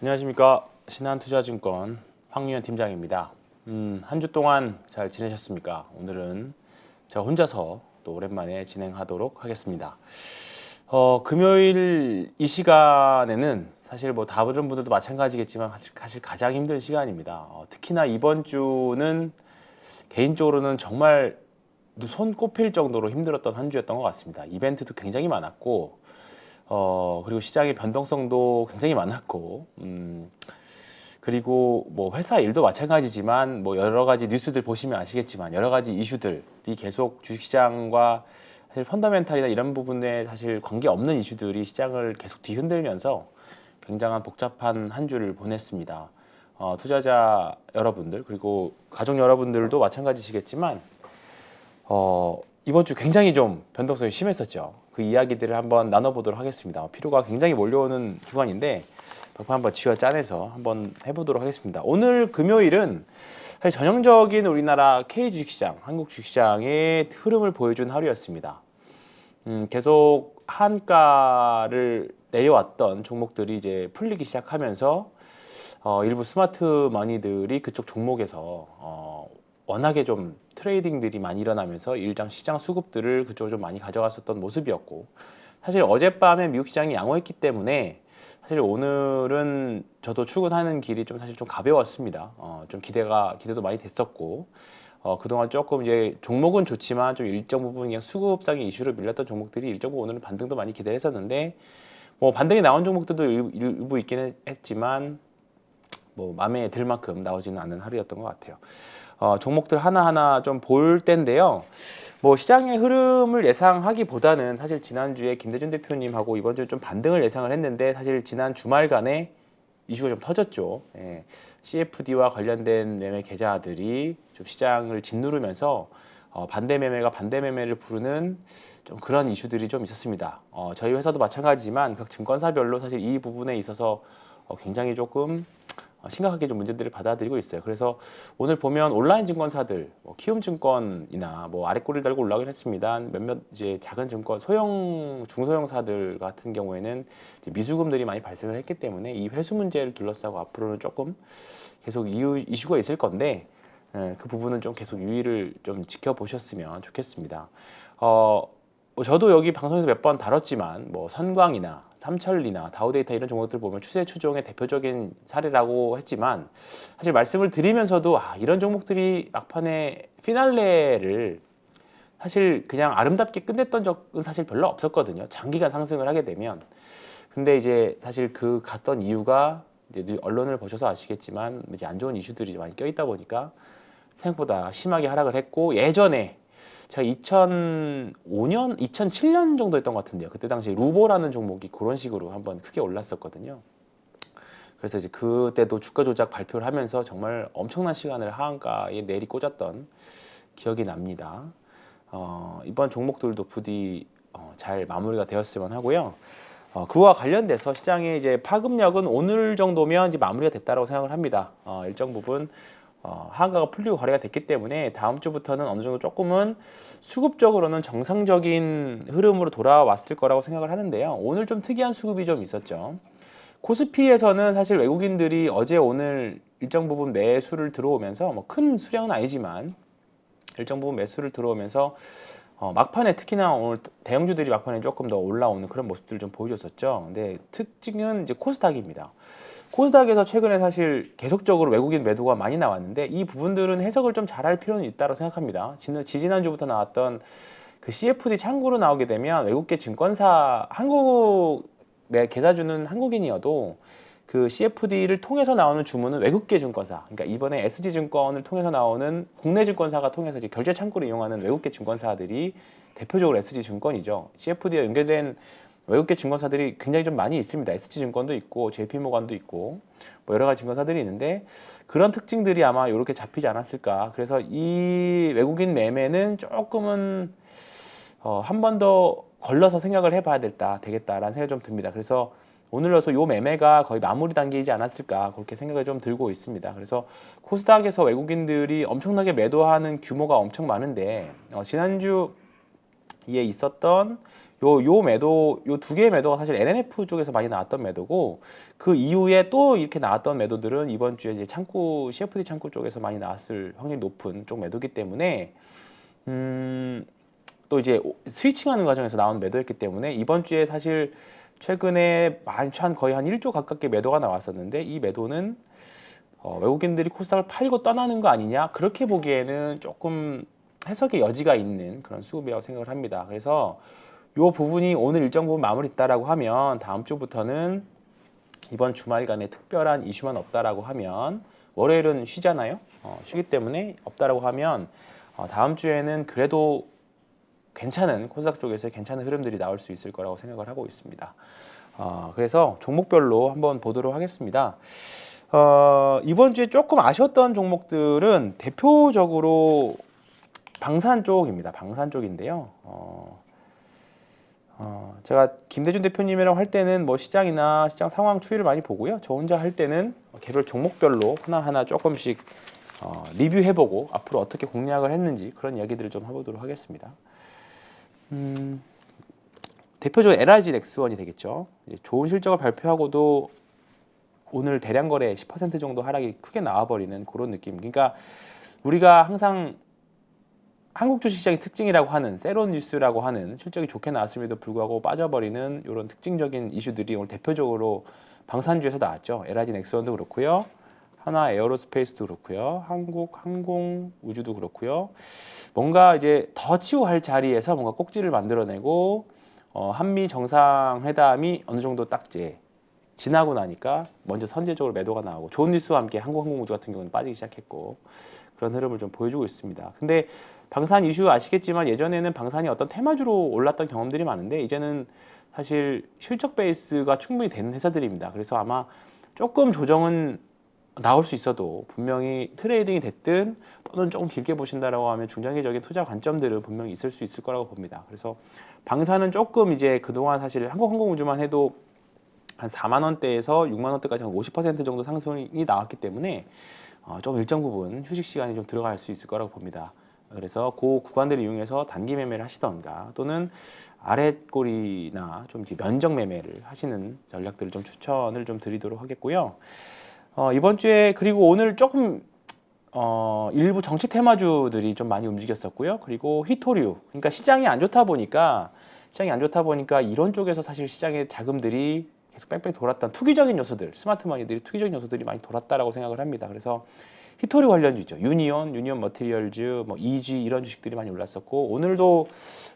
안녕하십니까. 신한투자증권 황유현 팀장입니다. 한 주 동안 잘 지내셨습니까? 오늘은 제가 혼자서 또 오랜만에 진행하도록 하겠습니다. 금요일 이 시간에는 사실 뭐 다른 분들도 마찬가지겠지만 사실 가장 힘든 시간입니다. 특히나 이번 주는 개인적으로는 정말 손꼽힐 정도로 힘들었던 한 주였던 것 같습니다. 이벤트도 굉장히 많았고, 그리고 시장의 변동성도 굉장히 많았고, 그리고 뭐 회사 일도 마찬가지지만 뭐 여러 가지 뉴스들 보시면 아시겠지만 여러 가지 이슈들이 계속 주식시장과 사실 펀더멘탈이나 이런 부분에 사실 관계 없는 이슈들이 시장을 계속 뒤흔들면서 굉장한 복잡한 한 주를 보냈습니다. 투자자 여러분들 그리고 가족 여러분들도 마찬가지시겠지만 이번 주 굉장히 좀 변동성이 심했었죠. 그 이야기들을 한번 나눠보도록 하겠습니다. 피로가 굉장히 몰려오는 주간인데 한번 쥐어 짜내서 한번 해보도록 하겠습니다. 오늘 금요일은 사실 전형적인 우리나라 K 주식시장, 한국 주식시장의 흐름을 보여준 하루였습니다. 계속 한가를 내려왔던 종목들이 이제 풀리기 시작하면서 일부 스마트 머니들이 그쪽 종목에서 워낙에 좀 트레이딩들이 많이 일어나면서 일장 시장 수급들을 그쪽으로 좀 많이 가져갔었던 모습이었고, 사실 어젯밤에 미국 시장이 양호했기 때문에 사실 오늘은 저도 출근하는 길이 좀 사실 좀 가벼웠습니다. 좀 기대도 많이 됐었고, 그동안 조금 이제 종목은 좋지만 좀 일정 부분 그냥 수급상의 이슈로 밀렸던 종목들이 일정 부분 오늘은 반등도 많이 기대했었는데, 뭐 반등이 나온 종목들도 일부 있기는 했지만 뭐 마음에 들 만큼 나오지는 않은 하루였던 것 같아요. 종목들 하나하나 좀 볼 텐데요. 뭐 시장의 흐름을 예상하기보다는 사실 지난주에 김대중 대표님하고 이번 주에 좀 반등을 예상을 했는데 사실 지난 주말간에 이슈가 좀 터졌죠. 예. CFD와 관련된 매매 계좌들이 좀 시장을 짓누르면서 반대 매매가 반대 매매를 부르는 좀 그런 이슈들이 좀 있었습니다. 저희 회사도 마찬가지지만 각 증권사별로 사실 이 부분에 있어서 굉장히 조금 심각하게 좀 문제들을 받아들이고 있어요. 그래서 오늘 보면 온라인 증권사들, 뭐 키움증권이나 뭐 아래 꼬리를 달고 올라오긴 했습니다. 몇몇 이제 작은 증권, 중소형사들 같은 경우에는 이제 미수금들이 많이 발생을 했기 때문에 이 회수 문제를 둘러싸고 앞으로는 조금 계속 이슈가 있을 건데, 그 부분은 좀 계속 유의를 좀 지켜보셨으면 좋겠습니다. 뭐 저도 여기 방송에서 몇 번 다뤘지만 뭐 선광이나 삼천리나 다우데이터 이런 종목들 보면 추세 추종의 대표적인 사례라고 했지만, 사실 말씀을 드리면서도 이런 종목들이 막판에 피날레를 사실 그냥 아름답게 끝냈던 적은 사실 별로 없었거든요. 장기간 상승을 하게 되면. 근데 이제 사실 그 갔던 이유가 이제 언론을 보셔서 아시겠지만 이제 안 좋은 이슈들이 많이 껴있다 보니까 생각보다 심하게 하락을 했고, 예전에 제가 2005년, 2007년 정도 했던 것 같은데요. 그때 당시 루보라는 종목이 그런 식으로 한번 크게 올랐었거든요. 그래서 이제 그때도 주가 조작 발표를 하면서 정말 엄청난 시간을 하한가에 내리 꽂았던 기억이 납니다. 이번 종목들도 부디 잘 마무리가 되었으면 하고요. 그와 관련돼서 시장의 이제 파급력은 오늘 정도면 이제 마무리가 됐다고 생각을 합니다. 일정 부분 하한가가 풀리고 거래가 됐기 때문에 다음 주부터는 어느 정도 조금은 수급적으로는 정상적인 흐름으로 돌아왔을 거라고 생각을 하는데요. 오늘 좀 특이한 수급이 좀 있었죠. 코스피에서는 사실 외국인들이 어제 오늘 일정 부분 매수를 들어오면서 뭐 큰 수량은 아니지만 일정 부분 매수를 들어오면서 막판에 특히나 오늘 대형주들이 막판에 조금 더 올라오는 그런 모습들을 좀 보여줬었죠. 근데 특징은 이제 코스닥입니다. 코스닥에서 최근에 사실 계속적으로 외국인 매도가 많이 나왔는데 이 부분들은 해석을 좀 잘할 필요는 있다고 생각합니다. 지난주부터 나왔던 그 CFD 창구로 나오게 되면 외국계 증권사 한국에 계좌주는 한국인이어도 그 CFD를 통해서 나오는 주문은 외국계 증권사, 그러니까 이번에 SG증권을 통해서 나오는 국내 증권사가 통해서 이제 결제 창구를 이용하는 외국계 증권사들이 대표적으로 SG증권이죠. CFD와 연결된 외국계 증권사들이 굉장히 좀 많이 있습니다. SG증권도 있고 JP모간도 있고 뭐 여러 가지 증권사들이 있는데 그런 특징들이 아마 이렇게 잡히지 않았을까. 그래서 이 외국인 매매는 조금은 한 번 더 걸러서 생각을 해봐야 되겠다라는 생각이 좀 듭니다. 그래서 오늘로서 요 매매가 거의 마무리 단계이지 않았을까 그렇게 생각을 좀 들고 있습니다. 그래서 코스닥에서 외국인들이 엄청나게 매도하는 규모가 엄청 많은데 지난주에 있었던 요 매도, 요 두 개의 매도가 사실 NNF 쪽에서 많이 나왔던 매도고, 그 이후에 또 이렇게 나왔던 매도들은 이번 주에 이제 창구, CFD 창구 쪽에서 많이 나왔을 확률이 높은 쪽 매도기 때문에, 또 이제 스위칭하는 과정에서 나온 매도였기 때문에 이번 주에 사실 최근에 거의 한 1조 가깝게 매도가 나왔었는데, 이 매도는 외국인들이 코스닥을 팔고 떠나는 거 아니냐, 그렇게 보기에는 조금 해석의 여지가 있는 그런 수급이라고 생각을 합니다. 그래서 이 부분이 오늘 일정 부분 마무리됐다라고 하면, 다음 주부터는 이번 주말간에 특별한 이슈만 없다라고 하면, 월요일은 쉬잖아요. 쉬기 때문에 없다라고 하면 다음 주에는 그래도 괜찮은, 코스닥 쪽에서 괜찮은 흐름들이 나올 수 있을 거라고 생각을 하고 있습니다. 그래서 종목별로 한번 보도록 하겠습니다. 이번 주에 조금 아쉬웠던 종목들은 대표적으로 방산 쪽입니다. 방산 쪽인데요. 제가 김대중 대표님이랑 할 때는 뭐 시장이나 시장 상황 추이를 많이 보고요. 저 혼자 할 때는 개별 종목별로 하나하나 조금씩 리뷰해보고 앞으로 어떻게 공략을 했는지 그런 이야기들을 좀 해보도록 하겠습니다. 대표적으로 LIG 넥스원이 되겠죠. 좋은 실적을 발표하고도 오늘 대량 거래 10% 정도 하락이 크게 나와버리는 그런 느낌. 그러니까 우리가 항상 한국 주식시장의 특징이라고 하는 세론 뉴스라고 하는 실적이 좋게 나왔음에도 불구하고 빠져버리는 이런 특징적인 이슈들이 오늘 대표적으로 방산주에서 나왔죠. LIG 넥스원도 그렇고요. 하나 에어로스페이스도 그렇고요. 한국 항공우주도 그렇고요. 뭔가 이제 더 치고할 자리에서 뭔가 꼭지를 만들어내고 한미 정상회담이 어느 정도 딱 이제 지나고 나니까 먼저 선제적으로 매도가 나오고, 좋은 뉴스와 함께 항공우주 같은 경우는 빠지기 시작했고, 그런 흐름을 좀 보여주고 있습니다. 근데 방산 이슈 아시겠지만 예전에는 방산이 어떤 테마주로 올랐던 경험들이 많은데, 이제는 사실 실적 베이스가 충분히 되는 회사들입니다. 그래서 아마 조금 조정은 나올 수 있어도 분명히 트레이딩이 됐든 또는 조금 길게 보신다라고 하면 중장기적인 투자 관점들은 분명히 있을 수 있을 거라고 봅니다. 그래서 방산은 조금 이제 그동안 사실 항공우주만 해도 한 4만 원대에서 6만 원대까지 한 50% 정도 상승이 나왔기 때문에 좀 일정 부분 휴식 시간이 좀 들어갈 수 있을 거라고 봅니다. 그래서 그 구간들을 이용해서 단기 매매를 하시던가, 또는 아랫골이나 좀 면적 매매를 하시는 전략들을 좀 추천을 좀 드리도록 하겠고요. 이번 주에, 그리고 오늘 조금 일부 정치 테마주들이 좀 많이 움직였었고요. 그리고 휘토류, 그러니까 시장이 안 좋다 보니까 이런 쪽에서 사실 시장의 자금들이 계속 뺑뺑 돌았던 투기적인 요소들, 스마트 머니들이 투기적인 요소들이 많이 돌았다라고 생각을 합니다. 그래서 휘토류 관련주죠. 유니온 머티리얼즈, 뭐 EG 이런 주식들이 많이 올랐었고, 오늘도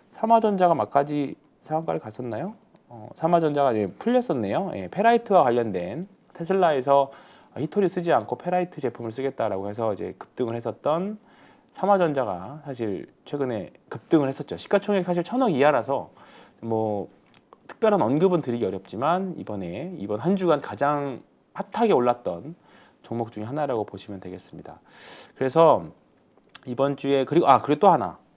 삼화전자가 막까지 상한가를 갔었나요? 삼화전자가 풀렸었네요. 페라이트와 관련된 테슬라에서 히토리 쓰지 않고 페라이트 제품을 쓰겠다라고 해서 이제 급등을 했었던 삼화전자가 사실 최근에 급등을 했었죠. 시가총액 사실 1,000억 이하라서 뭐 특별한 언급은 드리기 어렵지만 이번 한 주간 가장 핫하게 올랐던 종목 중에 하나라고 보시면 되겠습니다. 그래서 이번 주에, 그리고 또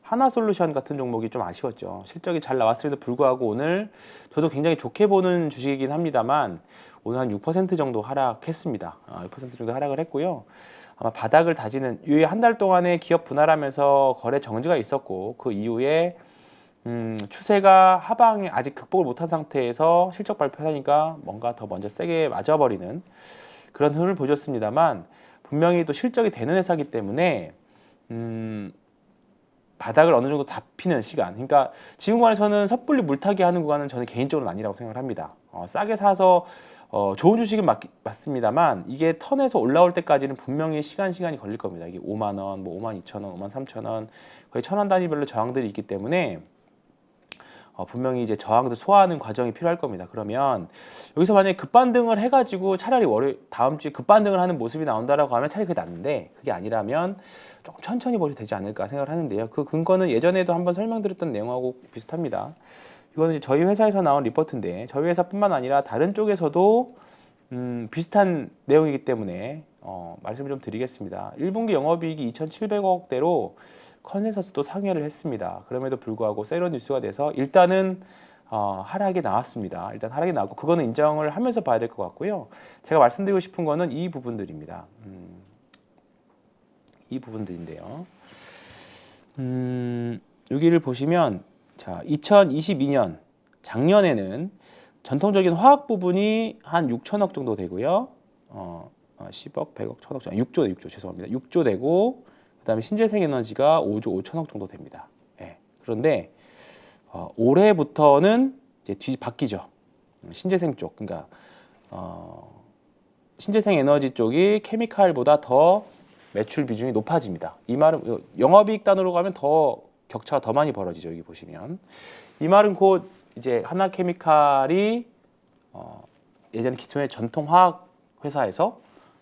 하나솔루션 같은 종목이 좀 아쉬웠죠. 실적이 잘 나왔음에도 불구하고 오늘 저도 굉장히 좋게 보는 주식이긴 합니다만 오늘 한 6% 정도 하락했습니다. 6% 정도 하락을 했고요. 아마 바닥을 다지는, 이 한 달 동안에 기업 분할하면서 거래 정지가 있었고, 그 이후에 추세가 하방에 아직 극복을 못한 상태에서 실적 발표하니까 뭔가 더 먼저 세게 맞아버리는 그런 흐름을 보여줬습니다만, 분명히 또 실적이 되는 회사이기 때문에 바닥을 어느 정도 잡히는 시간, 그러니까 지금 구간에서는 섣불리 물타기 하는 구간은 저는 개인적으로는 아니라고 생각을 합니다. 싸게 사서 좋은 주식은 맞습니다만 이게 턴에서 올라올 때까지는 분명히 시간이 걸릴 겁니다. 이게 5만 원, 뭐 5만 2천 원, 5만 3천 원, 거의 1,000원 단위별로 저항들이 있기 때문에 분명히 이제 저항들 소화하는 과정이 필요할 겁니다. 그러면 여기서 만약에 급반등을 해가지고 차라리 다음 주에 급반등을 하는 모습이 나온다라고 하면 차라리 그게 낫는데, 그게 아니라면 조금 천천히 보셔도 되지 않을까 생각을 하는데요. 그 근거는 예전에도 한번 설명드렸던 내용하고 비슷합니다. 이거는 이제 저희 회사에서 나온 리포트인데, 저희 회사뿐만 아니라 다른 쪽에서도 비슷한 내용이기 때문에 말씀을 좀 드리겠습니다. 1분기 영업이익이 2,700억대로 컨센서스도 상회를 했습니다. 그럼에도 불구하고 세로 뉴스가 돼서 일단은 하락이 나왔습니다. 일단 하락이 나왔고, 그거는 인정을 하면서 봐야 될 것 같고요. 제가 말씀드리고 싶은 거는 이 부분들입니다. 이 부분들인데요. 여기를 보시면, 자, 2022년 작년에는 전통적인 화학 부분이 한 6천억 정도 되고요. 10억, 100억, 1000억, 6조 죄송합니다. 6조 되고 그다음에 신재생 에너지가 5조 5천억 정도 됩니다. 예. 그런데 올해부터는 이제 바뀌죠. 신재생 쪽, 그러니까 신재생 에너지 쪽이 케미칼보다 더 매출 비중이 높아집니다. 이 말은 영업이익 단으로 가면 더 격차가 더 많이 벌어지죠. 여기 보시면 이 말은 곧 이제 하나케미칼이 예전에 기존의 전통 화학 회사에서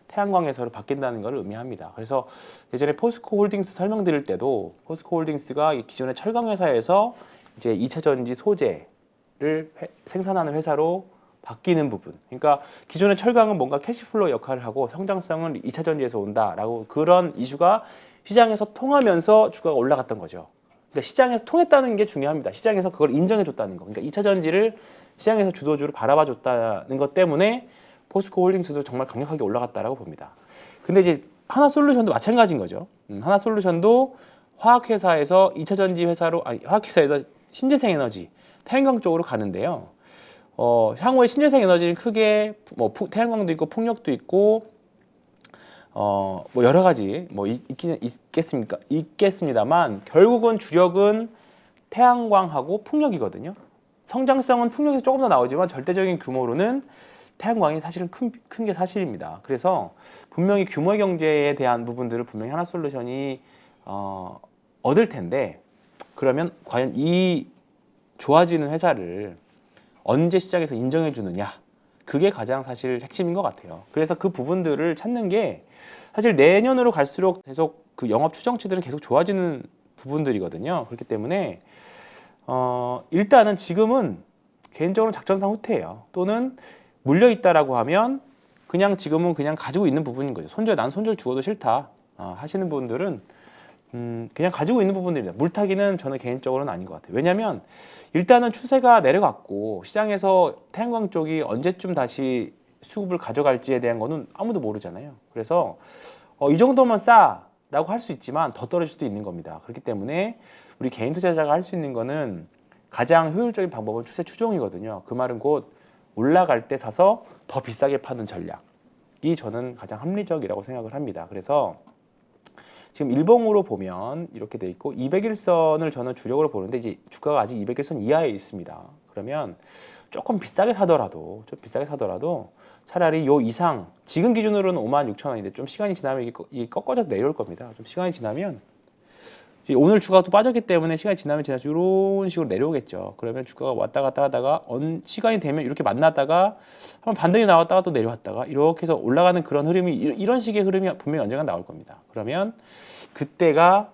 태양광 회사로 바뀐다는 것을 의미합니다. 그래서 예전에 포스코 홀딩스 설명드릴 때도 포스코 홀딩스가 기존의 철강 회사에서 이제 2차 전지 소재를 생산하는 회사로 바뀌는 부분. 그러니까 기존의 철강은 뭔가 캐시플로우 역할을 하고 성장성은 2차 전지에서 온다라고 그런 이슈가 시장에서 통하면서 주가가 올라갔던 거죠. 그러니까 시장에서 통했다는 게 중요합니다. 시장에서 그걸 인정해줬다는 거. 그러니까 2차 전지를 시장에서 주도주로 바라봐줬다는 것 때문에 포스코 홀딩스도 정말 강력하게 올라갔다라고 봅니다. 근데 이제 하나솔루션도 마찬가지인 거죠. 하나솔루션도 화학회사에서 2차 전지 회사로 화학회사에서 신재생 에너지 태양광 쪽으로 가는데요. 향후에 신재생 에너지는 크게 뭐 태양광도 있고 풍력도 있고 뭐 여러 가지 뭐 있겠습니다만 결국은 주력은 태양광하고 풍력이거든요. 성장성은 풍력에서 조금 더 나오지만 절대적인 규모로는 태양광이 사실은 큰 게 사실입니다. 그래서 분명히 규모 경제에 대한 부분들을 분명히 하나솔루션이 얻을 텐데 그러면 과연 이 좋아지는 회사를 언제 시장에서 인정해 주느냐, 그게 가장 사실 핵심인 것 같아요. 그래서 그 부분들을 찾는 게 사실 내년으로 갈수록 계속 그 영업 추정치들은 계속 좋아지는 부분들이거든요. 그렇기 때문에 일단은 지금은 개인적으로 작전상 후퇴예요. 또는 물려 있다라고 하면 그냥 지금은 그냥 가지고 있는 부분인 거죠. 난 손절 죽어도 싫다 하시는 분들은 그냥 가지고 있는 부분들입니다. 물타기는 저는 개인적으로는 아닌 것 같아요. 왜냐하면 일단은 추세가 내려갔고 시장에서 태양광 쪽이 언제쯤 다시 수급을 가져갈지에 대한 거는 아무도 모르잖아요. 그래서 이 정도면 싸라고 할 수 있지만 더 떨어질 수도 있는 겁니다. 그렇기 때문에 우리 개인 투자자가 할 수 있는 거는 가장 효율적인 방법은 추세 추종이거든요. 그 말은 곧 올라갈 때 사서 더 비싸게 파는 전략이 저는 가장 합리적이라고 생각을 합니다. 그래서 지금 일봉으로 보면 이렇게 돼 있고 200일선을 저는 주력으로 보는데 이제 주가가 아직 200일선 이하에 있습니다. 그러면 조금 비싸게 사더라도 차라리 요 이상 지금 기준으로는 56,000원인데 좀 시간이 지나면 이게 꺾어져서 내려올 겁니다. 좀 시간이 지나면 오늘 주가가 또 빠졌기 때문에 시간이 지나면 이런 식으로 내려오겠죠. 그러면 주가가 왔다 갔다 하다가 시간이 되면 이렇게 만났다가 한번 반등이 나왔다가 또 내려왔다가 이렇게 해서 올라가는 그런 흐름이 이런 식의 흐름이 분명히 언젠가 나올 겁니다. 그러면 그때가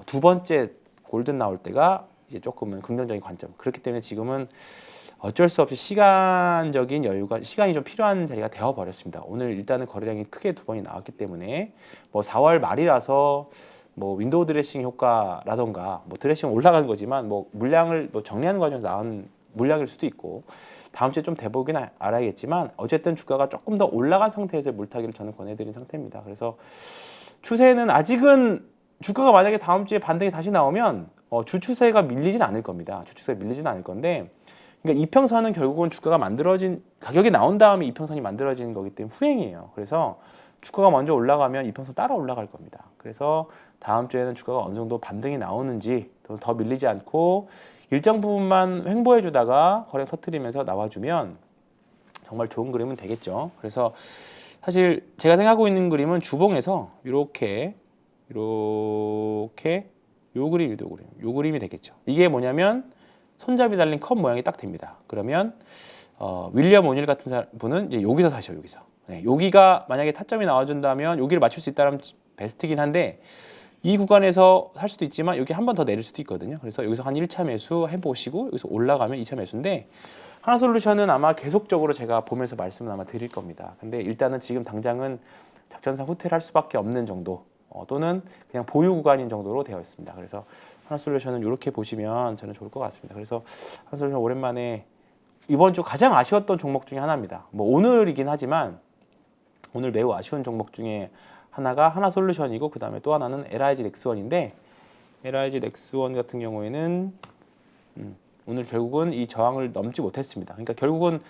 두 번째 골든 나올 때가 이제 조금은 긍정적인 관점. 그렇기 때문에 지금은 어쩔 수 없이 시간이 좀 필요한 자리가 되어 버렸습니다. 오늘 일단은 거래량이 크게 두 번이 나왔기 때문에 뭐 4월 말이라서 뭐 윈도우 드레싱 효과라던가 뭐 드레싱 올라가는 거지만 뭐 물량을 뭐 정리하는 과정에서 나온 물량일 수도 있고 다음 주에 좀 돼보긴 알아야겠지만 어쨌든 주가가 조금 더 올라간 상태에서 물타기를 저는 권해드린 상태입니다. 그래서 추세는 아직은 주가가 만약에 다음 주에 반등이 다시 나오면 주 추세가 밀리진 않을 겁니다. 주 추세가 밀리진 않을 건데 그러니까 이평선은 결국은 주가가 가격이 나온 다음에 이평선이 만들어지는 거기 때문에 후행이에요. 그래서 주가가 먼저 올라가면 이평선 따라 올라갈 겁니다. 그래서 다음 주에는 주가가 어느 정도 반등이 나오는지 더 밀리지 않고 일정 부분만 횡보해 주다가 거래량 터뜨리면서 나와주면 정말 좋은 그림은 되겠죠. 그래서 사실 제가 생각하고 있는 그림은 주봉에서 이렇게 요 그림이 되겠죠. 이게 뭐냐면 손잡이 달린 컵 모양이 딱 됩니다. 그러면 윌리엄 오닐 같은 분은 이제 여기서 사셔. 여기서. 네, 여기가 만약에 타점이 나와준다면 여기를 맞출 수 있다면 베스트긴 한데 이 구간에서 살 수도 있지만 여기 한 번 더 내릴 수도 있거든요. 그래서 여기서 한 1차 매수 해보시고 여기서 올라가면 2차 매수인데 하나솔루션은 아마 계속적으로 제가 보면서 말씀을 아마 드릴 겁니다. 근데 일단은 지금 당장은 작전상 후퇴를 할 수밖에 없는 정도 또는 그냥 보유 구간인 정도로 되어 있습니다. 그래서 하나솔루션은 이렇게 보시면 저는 좋을 것 같습니다. 그래서 하나솔루션 오랜만에 이번 주 가장 아쉬웠던 종목 중에 하나입니다. 뭐 오늘이긴 하지만 오늘 매우 아쉬운 종목 중에 하나가 하나솔루션이고 그 다음에 또 하나는 LIG 넥스원인데 LIG 넥스원 같은 경우에는 오늘 결국은 이 저항을 넘지 못했습니다. 그러니까 결국은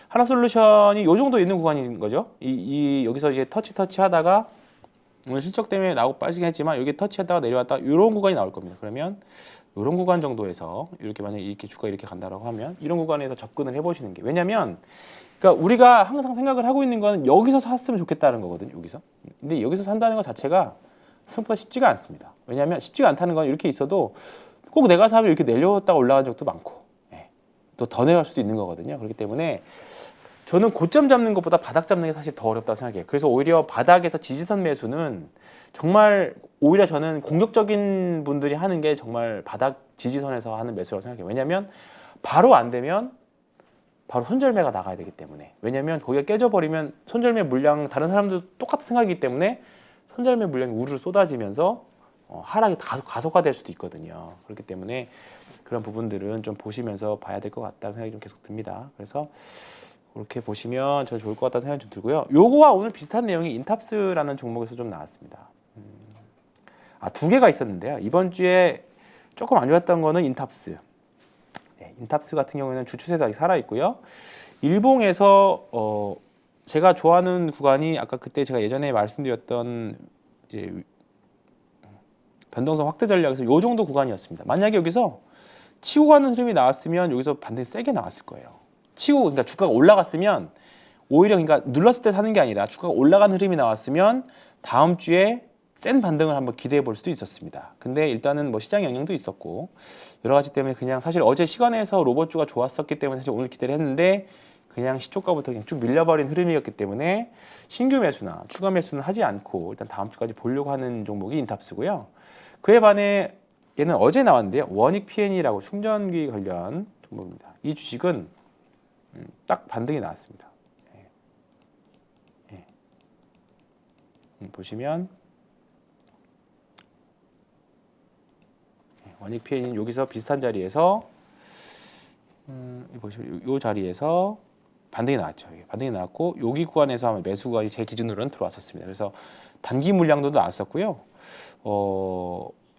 하나솔루션이 요 정도 있는 구간인 거죠. 여기서 이제 터치 하다가 오늘 실적 때문에 나오고 빠지긴 했지만 여기 터치했다가 내려왔다 이런 구간이 나올 겁니다. 그러면 이런 구간 정도에서 이렇게 만약에 이렇게 주가 이렇게 간다라고 하면 이런 구간에서 접근을 해보시는 게, 왜냐면 그러니까 우리가 항상 생각을 하고 있는 건 여기서 샀으면 좋겠다는 거거든요. 여기서. 근데 여기서 산다는 것 자체가 생각보다 쉽지가 않습니다. 왜냐하면 쉽지가 않다는 건 이렇게 있어도 꼭 내가 사면 이렇게 내려왔다가 올라간 적도 많고, 예. 또 더 내려갈 수도 있는 거거든요. 그렇기 때문에 저는 고점 잡는 것보다 바닥 잡는 게 사실 더 어렵다고 생각해요. 그래서 오히려 바닥에서 지지선 매수는 정말 오히려 저는 공격적인 분들이 하는 게 정말 바닥 지지선에서 하는 매수라고 생각해요. 왜냐하면 바로 안 되면 바로 손절매가 나가야 되기 때문에, 왜냐하면 거기가 깨져버리면 손절매 물량 다른 사람도 똑같은 생각이기 때문에 손절매 물량이 우르르 쏟아지면서 하락이 가속화될 수도 있거든요. 그렇기 때문에 그런 부분들은 좀 보시면서 봐야 될 것 같다는 생각이 좀 계속 듭니다. 그래서 그렇게 보시면 저 좋을 것 같다는 생각이 좀 들고요. 요거와 오늘 비슷한 내용이 인탑스라는 종목에서 좀 나왔습니다. 두 개가 있었는데요. 이번 주에 조금 안 좋았던 거는 인탑스. 네, 인탑스 같은 경우에는 주추세도 아직 살아 있고요. 일봉에서 제가 좋아하는 구간이 아까 그때 제가 예전에 말씀드렸던 이제 변동성 확대 전략에서 요 정도 구간이었습니다. 만약에 여기서 치고 가는 흐름이 나왔으면 여기서 반등이 세게 나왔을 거예요. 그러니까 주가가 올라갔으면 오히려, 그러니까 눌렀을 때 사는 게 아니라 주가가 올라가는 흐름이 나왔으면 다음 주에 센 반등을 한번 기대해 볼 수도 있었습니다. 근데 일단은 뭐 시장 영향도 있었고 여러 가지 때문에 그냥 사실 어제 시간에서 로봇주가 좋았었기 때문에 사실 오늘 기대를 했는데 그냥 시초가부터 그냥 쭉 밀려버린 흐름이었기 때문에 신규 매수나 추가 매수는 하지 않고 일단 다음 주까지 보려고 하는 종목이 인탑스고요. 그에 반해 얘는 어제 나왔는데요. 원익 PN이라고 충전기 관련 종목입니다. 이 주식은 딱 반등이 나왔습니다. 예. 보시면 원익 PN이 여기서 비슷한 자리에서 보시면 이 자리에서 반등이 나왔죠. 반등이 나왔고 여기 구간에서 매수 구간이 제 기준으로는 들어왔었습니다. 그래서 단기 물량도 나왔었고요.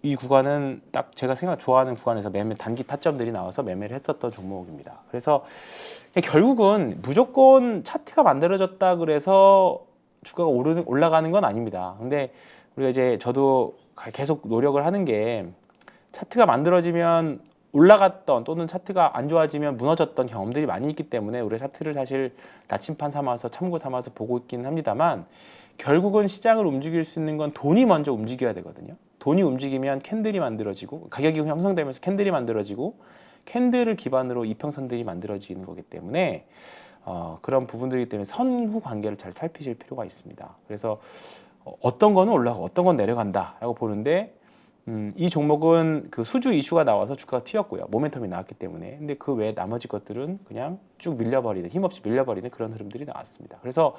이 구간은 딱 제가 좋아하는 구간에서 단기 타점들이 나와서 매매를 했었던 종목입니다. 그래서 결국은 무조건 차트가 만들어졌다 그래서 주가가 올라가는 건 아닙니다. 근데 우리가 이제 저도 계속 노력을 하는 게 차트가 만들어지면 올라갔던 또는 차트가 안 좋아지면 무너졌던 경험들이 많이 있기 때문에 우리가 차트를 사실 나침판 삼아서 참고 삼아서 보고 있긴 합니다만, 결국은 시장을 움직일 수 있는 건 돈이 먼저 움직여야 되거든요. 돈이 움직이면 캔들이 만들어지고 가격이 형성되면서 캔들이 만들어지고 캔들을 기반으로 이평선들이 만들어지는 거기 때문에 그런 부분들이기 때문에 선후 관계를 잘 살피실 필요가 있습니다. 그래서 어떤 거는 올라가고 어떤 건 내려간다라고 보는데 이 종목은 그 수주 이슈가 나와서 주가가 튀었고요. 모멘텀이 나왔기 때문에. 근데 그 외에 나머지 것들은 그냥 쭉 밀려버리는, 힘없이 밀려버리는 그런 흐름들이 나왔습니다. 그래서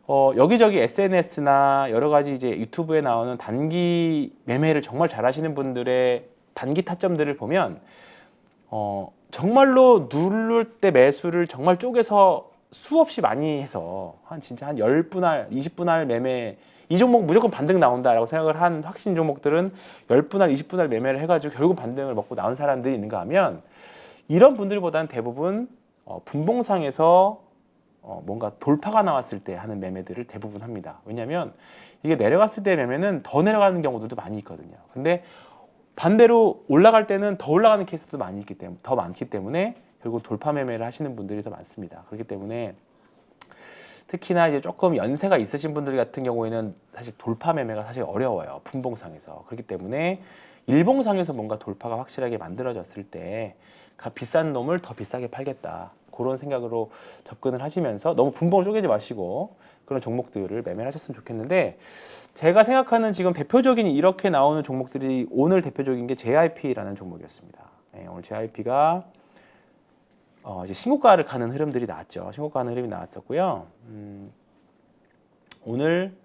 여기저기 SNS나 여러 가지 이제 유튜브에 나오는 단기 매매를 정말 잘하시는 분들의 단기 타점들을 보면 정말로 누를 때 매수를 정말 쪼개서 수없이 많이 해서 진짜 한 10분할, 20분할 매매, 이 종목 무조건 반등 나온다라고 생각을 한 확신 종목들은 10분할, 20분할 매매를 해가지고 결국 반등을 먹고 나온 사람들이 있는가 하면, 이런 분들보다는 대부분 분봉상에서 뭔가 돌파가 나왔을 때 하는 매매들을 대부분 합니다. 왜냐하면 이게 내려갔을 때 매매는 더 내려가는 경우들도 많이 있거든요. 근데 반대로 올라갈 때는 더 올라가는 케이스도 많이 있기 때문에, 더 많기 때문에 결국 돌파 매매를 하시는 분들이 더 많습니다. 그렇기 때문에 특히나 이제 조금 연세가 있으신 분들 같은 경우에는 사실 돌파 매매가 사실 어려워요. 분봉상에서. 그렇기 때문에 일봉상에서 뭔가 돌파가 확실하게 만들어졌을 때 비싼 놈을 더 비싸게 팔겠다, 그런 생각으로 접근을 하시면서 너무 분봉을 쪼개지 마시고 그런 종목들을 매매를 하셨으면 좋겠는데, 제가 생각하는 지금 대표적인 이렇게 나오는 종목들이 오늘 대표적인 게 JIP라는 종목이었습니다. 네, 오늘 JIP가 이제 신고가를 가는 흐름들이 나왔죠. 신고가 가는 흐름이 나왔었고요. 오늘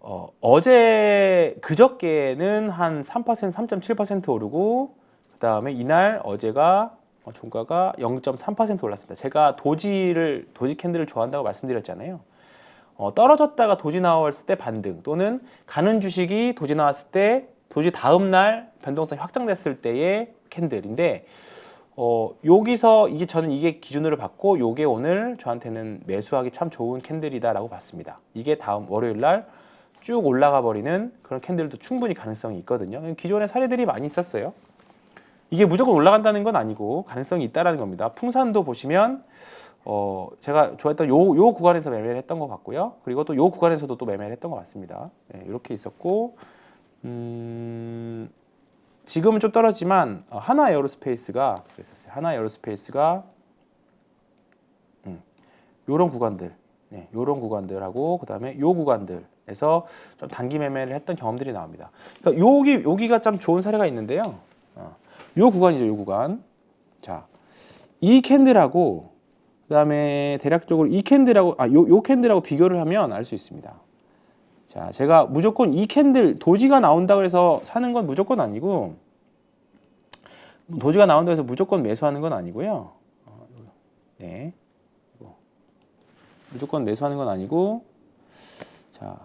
어제 그저께는 한 3%, 3.7% 오르고, 그 다음에 이날 어제가 종가가 0.3% 올랐습니다. 제가 도지 캔들을 좋아한다고 말씀드렸잖아요. 떨어졌다가 도지 나왔을 때 반등, 또는 가는 주식이 도지 나왔을 때 도지 다음 날 변동성이 확장됐을 때의 캔들인데, 여기서 이게 저는 이게 기준으로 봤고 요게 오늘 저한테는 매수하기 참 좋은 캔들이다라고 봤습니다. 이게 다음 월요일 날 쭉 올라가 버리는 그런 캔들도 충분히 가능성이 있거든요. 기존에 사례들이 많이 있었어요. 이게 무조건 올라간다는 건 아니고 가능성이 있다라는 겁니다. 풍산도 보시면 제가 좋아했던 요 구간에서 매매를 했던 것 같고요. 그리고 또 요 구간에서도 또 매매를 했던 것 같습니다. 네, 이렇게 있었고 지금은 좀 떨어지만 하나 에어로스페이스가 그랬었어요. 하나 에어로스페이스가 요런 구간들, 네, 요런 구간들하고 그다음에 요 구간들에서 좀 단기 매매를 했던 경험들이 나옵니다. 그러니까 여기가 참 좋은 사례가 있는데요. 요 구간이죠, 요 구간. 자, 이 캔들하고 그다음에 대략적으로 이 캔들하고 요 캔들하고 비교를 하면 알 수 있습니다. 자, 제가 무조건 이 캔들 도지가 나온다고 해서 사는 건 무조건 아니고 도지가 나온다고 해서 무조건 매수하는 건 아니고요. 네. 무조건 매수하는 건 아니고 자.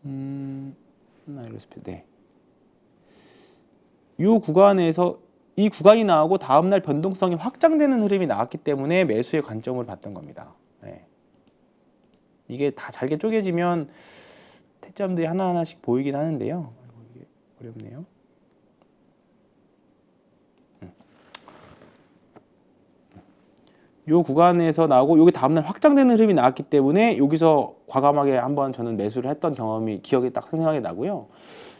네. 이 구간에서 이 구간이 나오고 다음날 변동성이 확장되는 흐름이 나왔기 때문에 매수의 관점을 봤던 겁니다. 네. 이게 다 잘게 쪼개지면 태점들이 하나하나씩 보이긴 하는데요. 이게 어렵네요. 이 구간에서 나오고 여기 다음날 확장되는 흐름이 나왔기 때문에 여기서 과감하게 한번 저는 매수를 했던 경험이 기억이 딱 생생하게 나고요.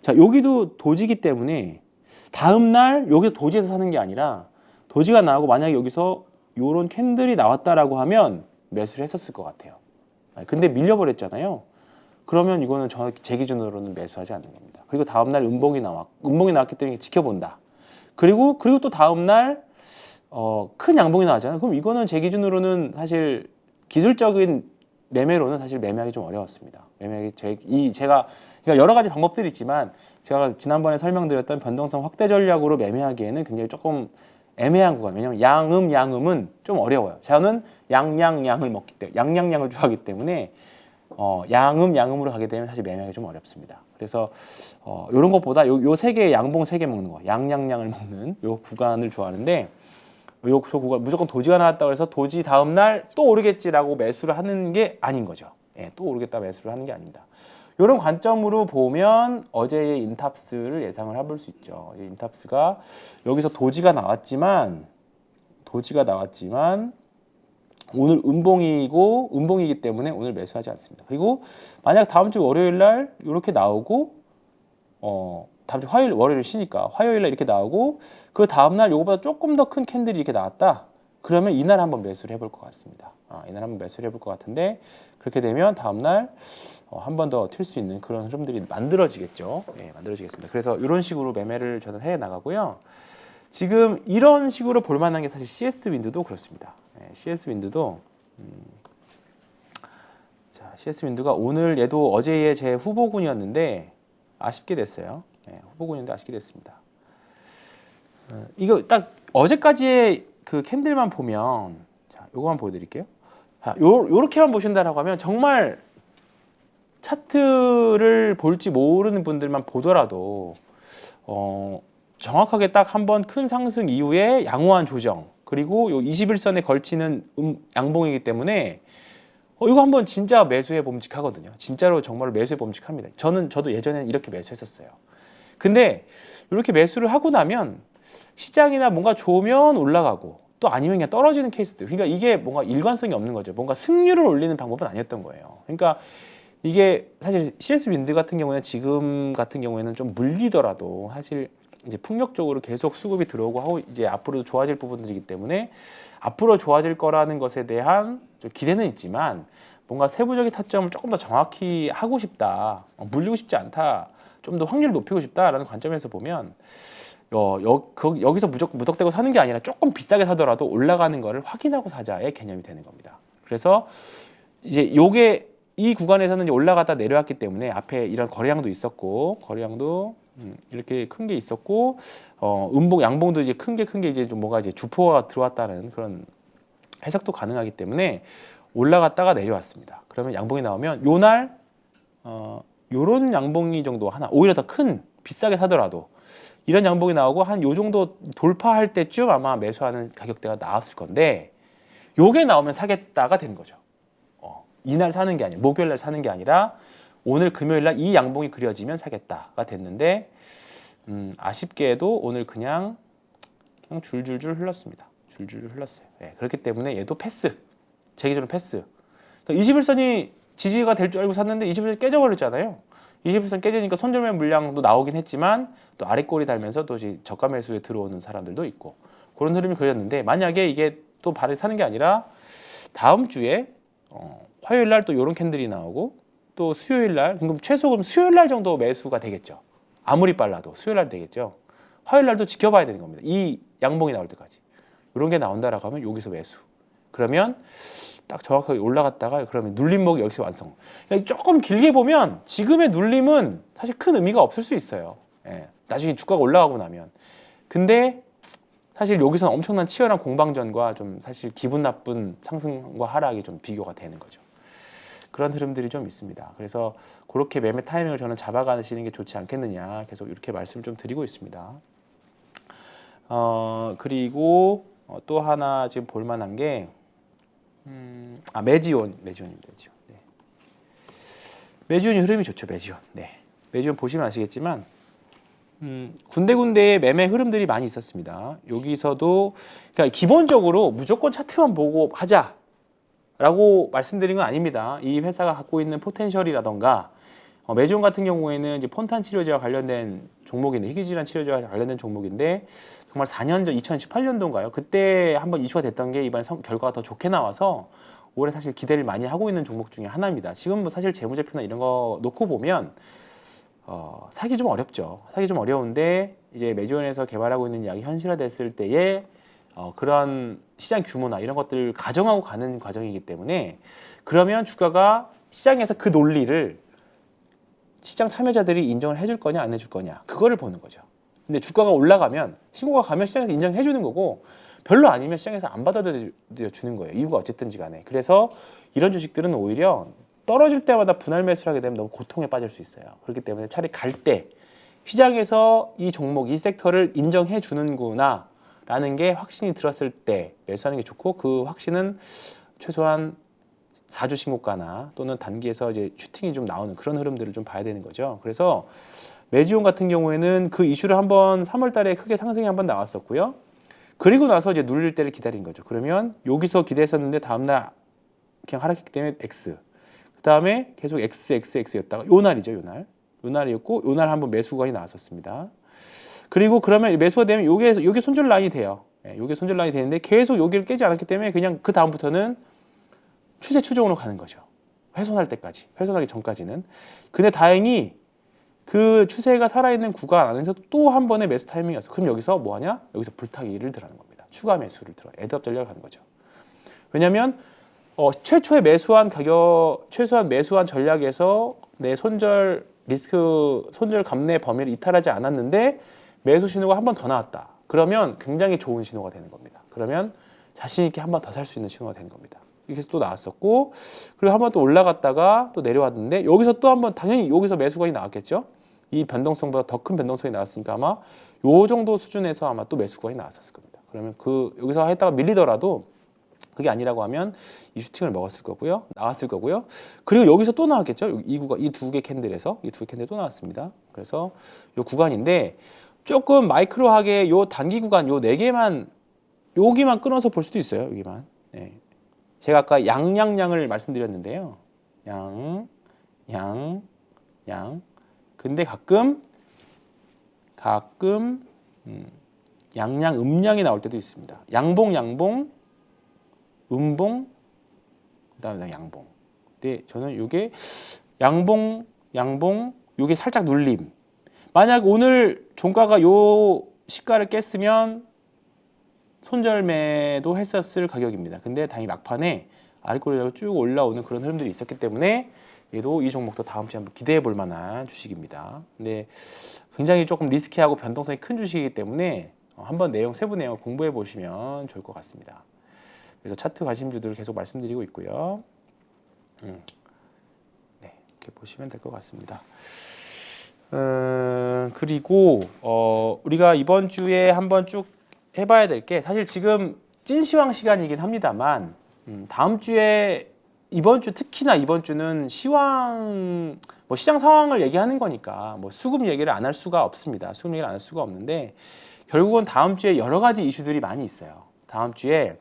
자, 여기도 도지기 때문에 다음날 여기서 도지에서 사는 게 아니라 도지가 나오고 만약에 여기서 요런 캔들이 나왔다라고 하면 매수를 했었을 것 같아요. 근데 밀려버렸잖아요. 그러면 이거는 제 기준으로는 매수하지 않는 겁니다. 그리고 다음날 음봉이 나왔기 때문에 지켜본다. 그리고 또 다음날 큰 양봉이 나왔잖아요. 그럼 이거는 제 기준으로는 사실 기술적인 매매로는 사실 매매하기 좀 어려웠습니다. 제가 그러니까 여러 가지 방법들이 있지만 제가 지난번에 설명드렸던 변동성 확대 전략으로 매매하기에는 굉장히 조금 애매한 구간. 왜냐면 양음은 좀 어려워요. 저는 양을 먹기 때문에 양을 좋아하기 때문에 양음으로 가게 되면 사실 매매하기 좀 어렵습니다. 그래서 이런 것보다 요 세 개의 양봉 3개 먹는 거, 양을 먹는 요 구간을 좋아하는데 요 구간 무조건 도지가 나왔다고 해서 도지 다음 날 또 오르겠지라고 매수를 하는 게 아닌 거죠. 예, 또 오르겠다 매수를 하는 게 아닙니다. 이런 관점으로 보면 어제의 인탑스를 예상을 해볼 수 있죠. 인탑스가 여기서 도지가 나왔지만 오늘 음봉이기 때문에 오늘 매수하지 않습니다. 그리고 만약 다음 주 월요일 날 이렇게 나오고 다음 주 월요일 쉬니까 화요일 날 이렇게 나오고 그 다음 날 요거보다 조금 더 큰 캔들이 이렇게 나왔다. 그러면 이날 한번 매수를 해볼 것 같습니다. 이날 한번 매수를 해볼 것 같은데 그렇게 되면 다음 날 한 번 더 튈 수 있는 그런 흐름들이 만들어지겠죠. 네, 만들어지겠습니다. 그래서 이런 식으로 매매를 저는 해 나가고요. 지금 이런 식으로 볼 만한 게 사실 CS 윈드도 그렇습니다. 네, CS 윈드도 CS 윈드가 오늘 얘도 어제의 제 후보군이었는데 아쉽게 됐어요. 네, 후보군인데 아쉽게 됐습니다. 이거 딱 어제까지의 그 캔들만 보면 자, 요거만 보여드릴게요. 자, 요렇게만 보신다라고 하면 정말 차트를 볼지 모르는 분들만 보더라도 정확하게 딱 한 번 큰 상승 이후에 양호한 조정 그리고 요 21선에 걸치는 양봉이기 때문에 이거 한번 진짜 매수해 봄직하거든요. 진짜로 정말 매수해 봄직합니다. 저도 예전에는 이렇게 매수했었어요. 근데 이렇게 매수를 하고 나면 시장이나 뭔가 좋으면 올라가고 또 아니면 그냥 떨어지는 케이스들. 그러니까 이게 뭔가 일관성이 없는 거죠. 뭔가 승률을 올리는 방법은 아니었던 거예요. 그러니까 이게 사실 CS 윈드 같은 경우에는 지금 같은 경우에는 좀 물리더라도 사실 이제 풍력적으로 계속 수급이 들어오고 하고 이제 앞으로 좋아질 부분들이기 때문에 앞으로 좋아질 거라는 것에 대한 좀 기대는 있지만 뭔가 세부적인 타점을 조금 더 정확히 하고 싶다, 물리고 싶지 않다, 좀 더 확률을 높이고 싶다라는 관점에서 보면 여기서 무턱대고 사는 게 아니라 조금 비싸게 사더라도 올라가는 거를 확인하고 사자의 개념이 되는 겁니다. 그래서 이제 요게 이 구간에서는 이제 올라갔다 내려왔기 때문에 앞에 이런 거래량도 있었고 거래량도 이렇게 큰 게 있었고 음봉 양봉도 이제 큰 게 이제 좀 뭐가 이제 주포가 들어왔다는 그런 해석도 가능하기 때문에 올라갔다가 내려왔습니다. 그러면 양봉이 나오면 요날 요런 양봉이 정도 하나 오히려 더 큰 비싸게 사더라도 이런 양봉이 나오고 한 요 정도 돌파할 때쯤 아마 매수하는 가격대가 나왔을 건데 요게 나오면 사겠다가 된 거죠. 이날 사는 게 아니라 목요일 날 사는 게 아니라 오늘 금요일 날 이 양봉이 그려지면 사겠다가 됐는데 아쉽게도 오늘 그냥 줄줄줄 흘렀습니다. 줄줄줄 흘렀어요. 네, 그렇기 때문에 얘도 패스. 제 기준으로 패스. 그러니까 21선이 지지가 될 줄 알고 샀는데 21선이 깨져버렸잖아요. 21선 깨지니까 손절매 물량도 나오긴 했지만 또 아래 꼬리 달면서 또 저가 매수에 들어오는 사람들도 있고 그런 흐름이 그렸는데 만약에 이게 또 발을 사는 게 아니라 다음 주에 화요일 날 또 이런 캔들이 나오고 또 수요일 날 그럼 최소 그럼 수요일 날 정도 매수가 되겠죠. 아무리 빨라도 수요일 날 되겠죠. 화요일 날도 지켜봐야 되는 겁니다. 이 양봉이 나올 때까지 이런 게 나온다라고 하면 여기서 매수. 그러면 딱 정확하게 올라갔다가 그러면 눌림목이 여기서 완성. 그러니까 조금 길게 보면 지금의 눌림은 사실 큰 의미가 없을 수 있어요. 예, 나중에 주가가 올라가고 나면. 근데 사실 여기서는 엄청난 치열한 공방전과 좀 사실 기분 나쁜 상승과 하락이 좀 비교가 되는 거죠. 그런 흐름들이 좀 있습니다. 그래서 그렇게 매매 타이밍을 저는 잡아가시는 게 좋지 않겠느냐 계속 이렇게 말씀을 좀 드리고 있습니다. 그리고 또 하나 지금 볼만한 게 매지온입니다. 매지온. 네. 매지온이 흐름이 좋죠. 매지온. 네. 매지온 보시면 아시겠지만 군데군데에 매매 흐름들이 많이 있었습니다. 여기서도 그러니까 기본적으로 무조건 차트만 보고 하자라고 말씀드린 건 아닙니다. 이 회사가 갖고 있는 포텐셜이라던가 매지온 같은 경우에는 이제 폰탄 치료제와 관련된 종목인데 희귀질환 치료제와 관련된 종목인데 정말 4년 전 2018년도인가요? 그때 한번 이슈가 됐던 게 이번 결과가 더 좋게 나와서 올해 사실 기대를 많이 하고 있는 종목 중에 하나입니다. 지금 뭐 사실 재무제표나 이런 거 놓고 보면 사기 좀 어렵죠. 사기 좀 어려운데 이제 매지온에서 개발하고 있는 약이 현실화됐을 때에 그런 시장 규모나 이런 것들을 가정하고 가는 과정이기 때문에 그러면 주가가 시장에서 그 논리를 시장 참여자들이 인정을 해줄 거냐 안 해줄 거냐 그거를 보는 거죠. 근데 주가가 올라가면 신고가 가면 시장에서 인정해 주는 거고 별로 아니면 시장에서 안 받아들여 주는 거예요. 이유가 어쨌든지 간에. 그래서 이런 주식들은 오히려 떨어질 때마다 분할 매수를 하게 되면 너무 고통에 빠질 수 있어요. 그렇기 때문에 차라리 갈 때 시장에서 이 종목, 이 섹터를 인정해 주는구나 라는 게 확신이 들었을 때 매수하는 게 좋고 그 확신은 최소한 4주 신고가나 또는 단기에서 이제 슈팅이 좀 나오는 그런 흐름들을 좀 봐야 되는 거죠. 그래서 매지온 같은 경우에는 그 이슈를 한번 3월 달에 크게 상승이 한번 나왔었고요. 그리고 나서 이제 눌릴 때를 기다린 거죠. 그러면 여기서 기대했었는데 다음날 그냥 하락했기 때문에 X. 그 다음에 계속 XXX였다가 요 날이죠. 요 날. 요 날이었고 요 날 한번 매수 구간이 나왔었습니다. 그리고 그러면 매수가 되면 요게 손절 라인이 돼요. 요게 손절 라인이 되는데 계속 여기를 깨지 않았기 때문에 그냥 그 다음부터는 추세 추종으로 가는 거죠. 훼손할 때까지. 훼손하기 전까지는. 근데 다행히 그 추세가 살아있는 구간 안에서 또 한 번의 매수 타이밍이 왔어. 그럼 여기서 뭐 하냐? 여기서 불타기를 들어가는 겁니다. 추가 매수를 들어. 애드업 전략을 하는 거죠. 왜냐하면 최초에 매수한 가격, 최소한 매수한 전략에서 내 손절 리스크, 손절 감내 범위를 이탈하지 않았는데 매수 신호가 한 번 더 나왔다. 그러면 굉장히 좋은 신호가 되는 겁니다. 그러면 자신 있게 한 번 더 살 수 있는 신호가 되는 겁니다. 이렇게 해서 또 나왔었고 그리고 한 번 또 올라갔다가 또 내려왔는데 여기서 또 한 번 당연히 여기서 매수건이 나왔겠죠. 이 변동성보다 더 큰 변동성이 나왔으니까 아마 요 정도 수준에서 아마 또 매수건이 나왔었을 겁니다. 그러면 그 여기서 했다가 밀리더라도 그게 아니라고 하면 이 슈팅을 먹었을 거고요. 나왔을 거고요. 그리고 여기서 또 나왔겠죠. 이 구간, 이 두 개 캔들에서 이 두 개 캔들 또 나왔습니다. 그래서 요 구간인데 조금 마이크로하게 요 단기 구간 요 네 개만 여기만 끊어서 볼 수도 있어요. 여기만. 네. 제가 아까 양양양을 말씀드렸는데요. 양. 근데 가끔 양양 음양이 나올 때도 있습니다. 양봉, 음봉, 그다음에 양봉. 근데 저는 이게 양봉, 이게 살짝 눌림. 만약 오늘 종가가 요 시가를 깼으면 손절매도 했었을 가격입니다. 근데 다행히 막판에 아래꼬리로 쭉 올라오는 그런 흐름들이 있었기 때문에 얘도 이 종목도 다음 주에 한번 기대해 볼 만한 주식입니다. 근데 굉장히 조금 리스키하고 변동성이 큰 주식이기 때문에 한번 세부 내용 공부해 보시면 좋을 것 같습니다. 그래서 차트 관심주들을 계속 말씀드리고 있고요. 네, 이렇게 보시면 될 것 같습니다. 그리고 우리가 이번 주에 한번 쭉 해봐야 될 게 사실 지금 찐시황 시간이긴 합니다만 다음 주에 이번 주 특히나 이번 주는 시황 뭐 시장 상황을 얘기하는 거니까 뭐 수급 얘기를 안 할 수가 없습니다. 수급 얘기를 안 할 수가 없는데 결국은 다음 주에 여러 가지 이슈들이 많이 있어요. 다음 주에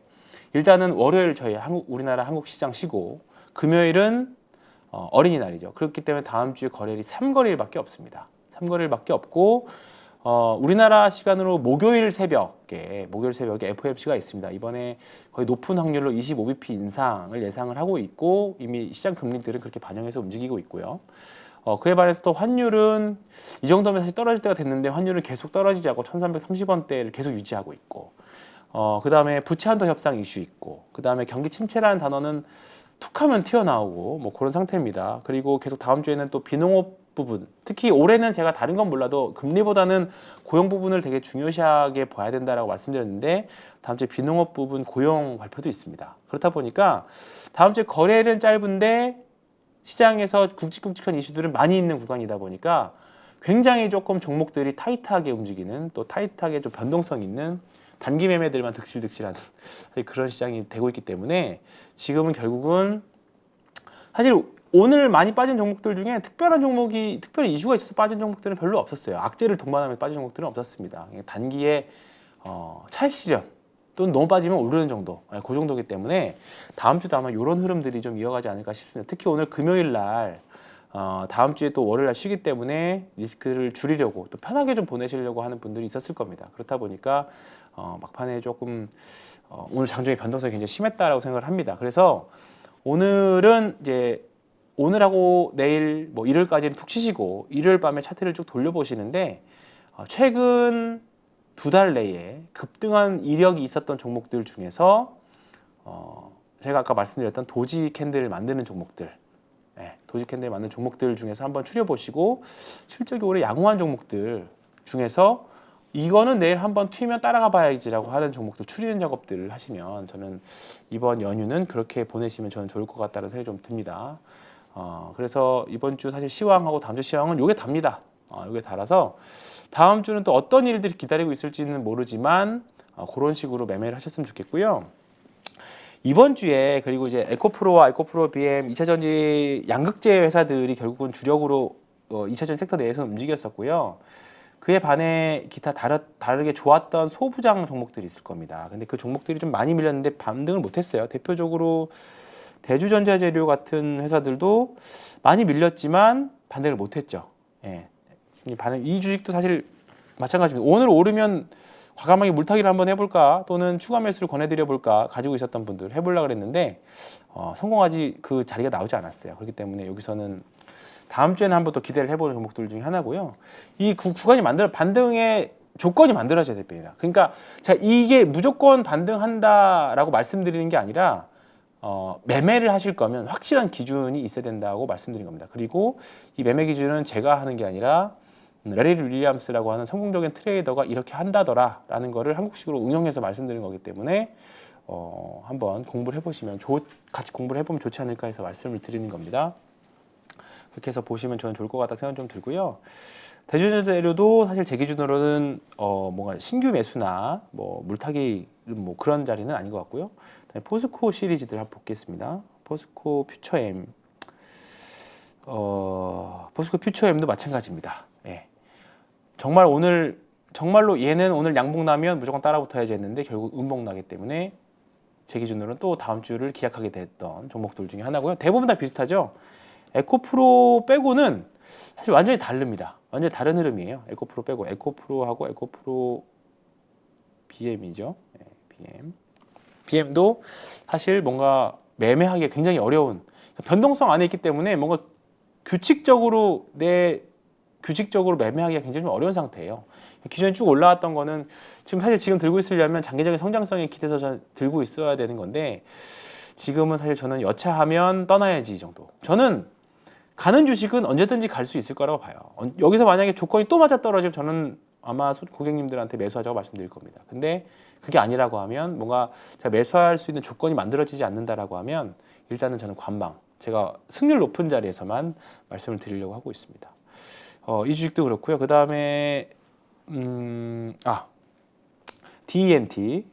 일단은 월요일 저희 우리나라 한국 시장 쉬고 금요일은 어린이날이죠. 그렇기 때문에 다음 주에 거래일이 3거래일밖에 없습니다. 3거래일밖에 없고 우리나라 시간으로 목요일 새벽에 FOMC가 있습니다. 이번에 거의 높은 확률로 25bp 인상을 예상을 하고 있고 이미 시장 금리들은 그렇게 반영해서 움직이고 있고요. 그에 반해서 또 환율은 이 정도면 사실 떨어질 때가 됐는데 환율은 계속 떨어지지 않고 1330원대를 계속 유지하고 있고 그 다음에 부채 한도 협상 이슈 있고 그 다음에 경기 침체라는 단어는 툭하면 튀어나오고 뭐 그런 상태입니다. 그리고 계속 다음 주에는 또 비농업 부분, 특히 올해는 제가 다른 건 몰라도 금리보다는 고용 부분을 되게 중요시하게 봐야 된다라고 말씀드렸는데 다음 주에 비농업 부분 고용 발표도 있습니다. 그렇다 보니까 다음 주에 거래일은 짧은데 시장에서 굵직굵직한 이슈들은 많이 있는 구간이다 보니까 굉장히 조금 종목들이 타이트하게 움직이는 또 타이트하게 좀 변동성 있는 단기 매매들만 득실득실한 그런 시장이 되고 있기 때문에 지금은 결국은 사실 오늘 많이 빠진 종목들 중에 특별한 이슈가 있어서 빠진 종목들은 별로 없었어요. 악재를 동반하면서 빠진 종목들은 없었습니다. 단기에 차익 실현 또는 너무 빠지면 오르는 정도, 그 정도이기 때문에 다음 주도 아마 이런 흐름들이 좀 이어가지 않을까 싶습니다. 특히 오늘 금요일 날 다음 주에 또 월요일 날 쉬기 때문에 리스크를 줄이려고 또 편하게 좀 보내시려고 하는 분들이 있었을 겁니다. 그렇다 보니까 막판에 조금 오늘 장중의 변동성이 굉장히 심했다라고 생각을 합니다. 그래서 오늘은 이제 오늘하고 내일 뭐 일요일까지는 푹 쉬시고 일요일 밤에 차트를 쭉 돌려보시는데 최근 두 달 내에 급등한 이력이 있었던 종목들 중에서 제가 아까 말씀드렸던 도지 캔들을 만드는 종목들, 도지 캔들 만드는 종목들 중에서 한번 추려보시고 실적이 올해 양호한 종목들 중에서 이거는 내일 한번 튀면 따라가 봐야지라고 하는 종목들 추리는 작업들을 하시면 저는 이번 연휴는 그렇게 보내시면 저는 좋을 것 같다는 생각이 좀 듭니다. 그래서 이번 주 사실 시황하고 다음 주 시황은 요게 답니다. 요게 달아서 다음 주는 또 어떤 일들이 기다리고 있을지는 모르지만 그런 식으로 매매를 하셨으면 좋겠고요. 이번 주에 그리고 이제 에코프로와 에코프로 BM 2차전지 양극재 회사들이 결국은 주력으로 2차전지 섹터 내에서는 움직였었고요. 그에 반해 기타 다르게 좋았던 소부장 종목들이 있을 겁니다. 근데 그 종목들이 좀 많이 밀렸는데 반등을 못했어요. 대표적으로 대주전자재료 같은 회사들도 많이 밀렸지만 반등을 못했죠. 예. 이 주식도 사실 마찬가지입니다. 오늘 오르면 과감하게 물타기를 한번 해볼까 또는 추가 매수를 권해드려 볼까 가지고 있었던 분들 해보려고 그랬는데 성공하지 그 자리가 나오지 않았어요. 그렇기 때문에 여기서는 다음 주에는 한번 또 기대를 해보는 종목들 중에 하나고요. 이 구간이 반등의 조건이 만들어져야 됩니다. 그러니까 자 이게 무조건 반등한다라고 말씀드리는 게 아니라 매매를 하실 거면 확실한 기준이 있어야 된다고 말씀드린 겁니다. 그리고 이 매매 기준은 제가 하는 게 아니라 레리 윌리엄스라고 하는 성공적인 트레이더가 이렇게 한다더라 라는 거를 한국식으로 응용해서 말씀드린 거기 때문에 한번 공부를 해보시면 같이 공부를 해보면 좋지 않을까 해서 말씀을 드리는 겁니다. 그렇게 해서 보시면 저는 좋을 것 같다 생각 좀 들고요. 대주전자 재료도 사실 제 기준으로는 뭔가 신규 매수나 뭐 물타기 뭐 그런 자리는 아닌 것 같고요. 포스코 시리즈들 한번 보겠습니다. 포스코 퓨처엠, 포스코 퓨처엠도 마찬가지입니다. 예. 정말로 얘는 오늘 양봉 나면 무조건 따라붙어야지 했는데 결국 음봉 나기 때문에 제 기준으로는 또 다음 주를 기약하게 됐던 종목들 중에 하나고요. 대부분 다 비슷하죠. 에코프로 빼고는 사실 완전히 다릅니다. 완전히 다른 흐름이에요. 에코프로 빼고 에코프로하고 에코프로 BM이죠. 네, BM도 사실 뭔가 매매하기가 굉장히 어려운 변동성 안에 있기 때문에 뭔가 규칙적으로 매매하기가 굉장히 좀 어려운 상태예요. 기존에 쭉 올라왔던 거는 지금 들고 있으려면 장기적인 성장성에 기대서 들고 있어야 되는 건데 지금은 사실 저는 여차하면 떠나야지 이 정도. 저는 가는 주식은 언제든지 갈 수 있을 거라고 봐요. 여기서 만약에 조건이 또 맞아떨어지면 저는 아마 고객님들한테 매수하자고 말씀드릴 겁니다. 근데 그게 아니라고 하면 뭔가 제가 매수할 수 있는 조건이 만들어지지 않는다라고 하면 일단은 저는 관망, 제가 승률 높은 자리에서만 말씀을 드리려고 하고 있습니다. 이 주식도 그렇고요. 그 다음에 DNT,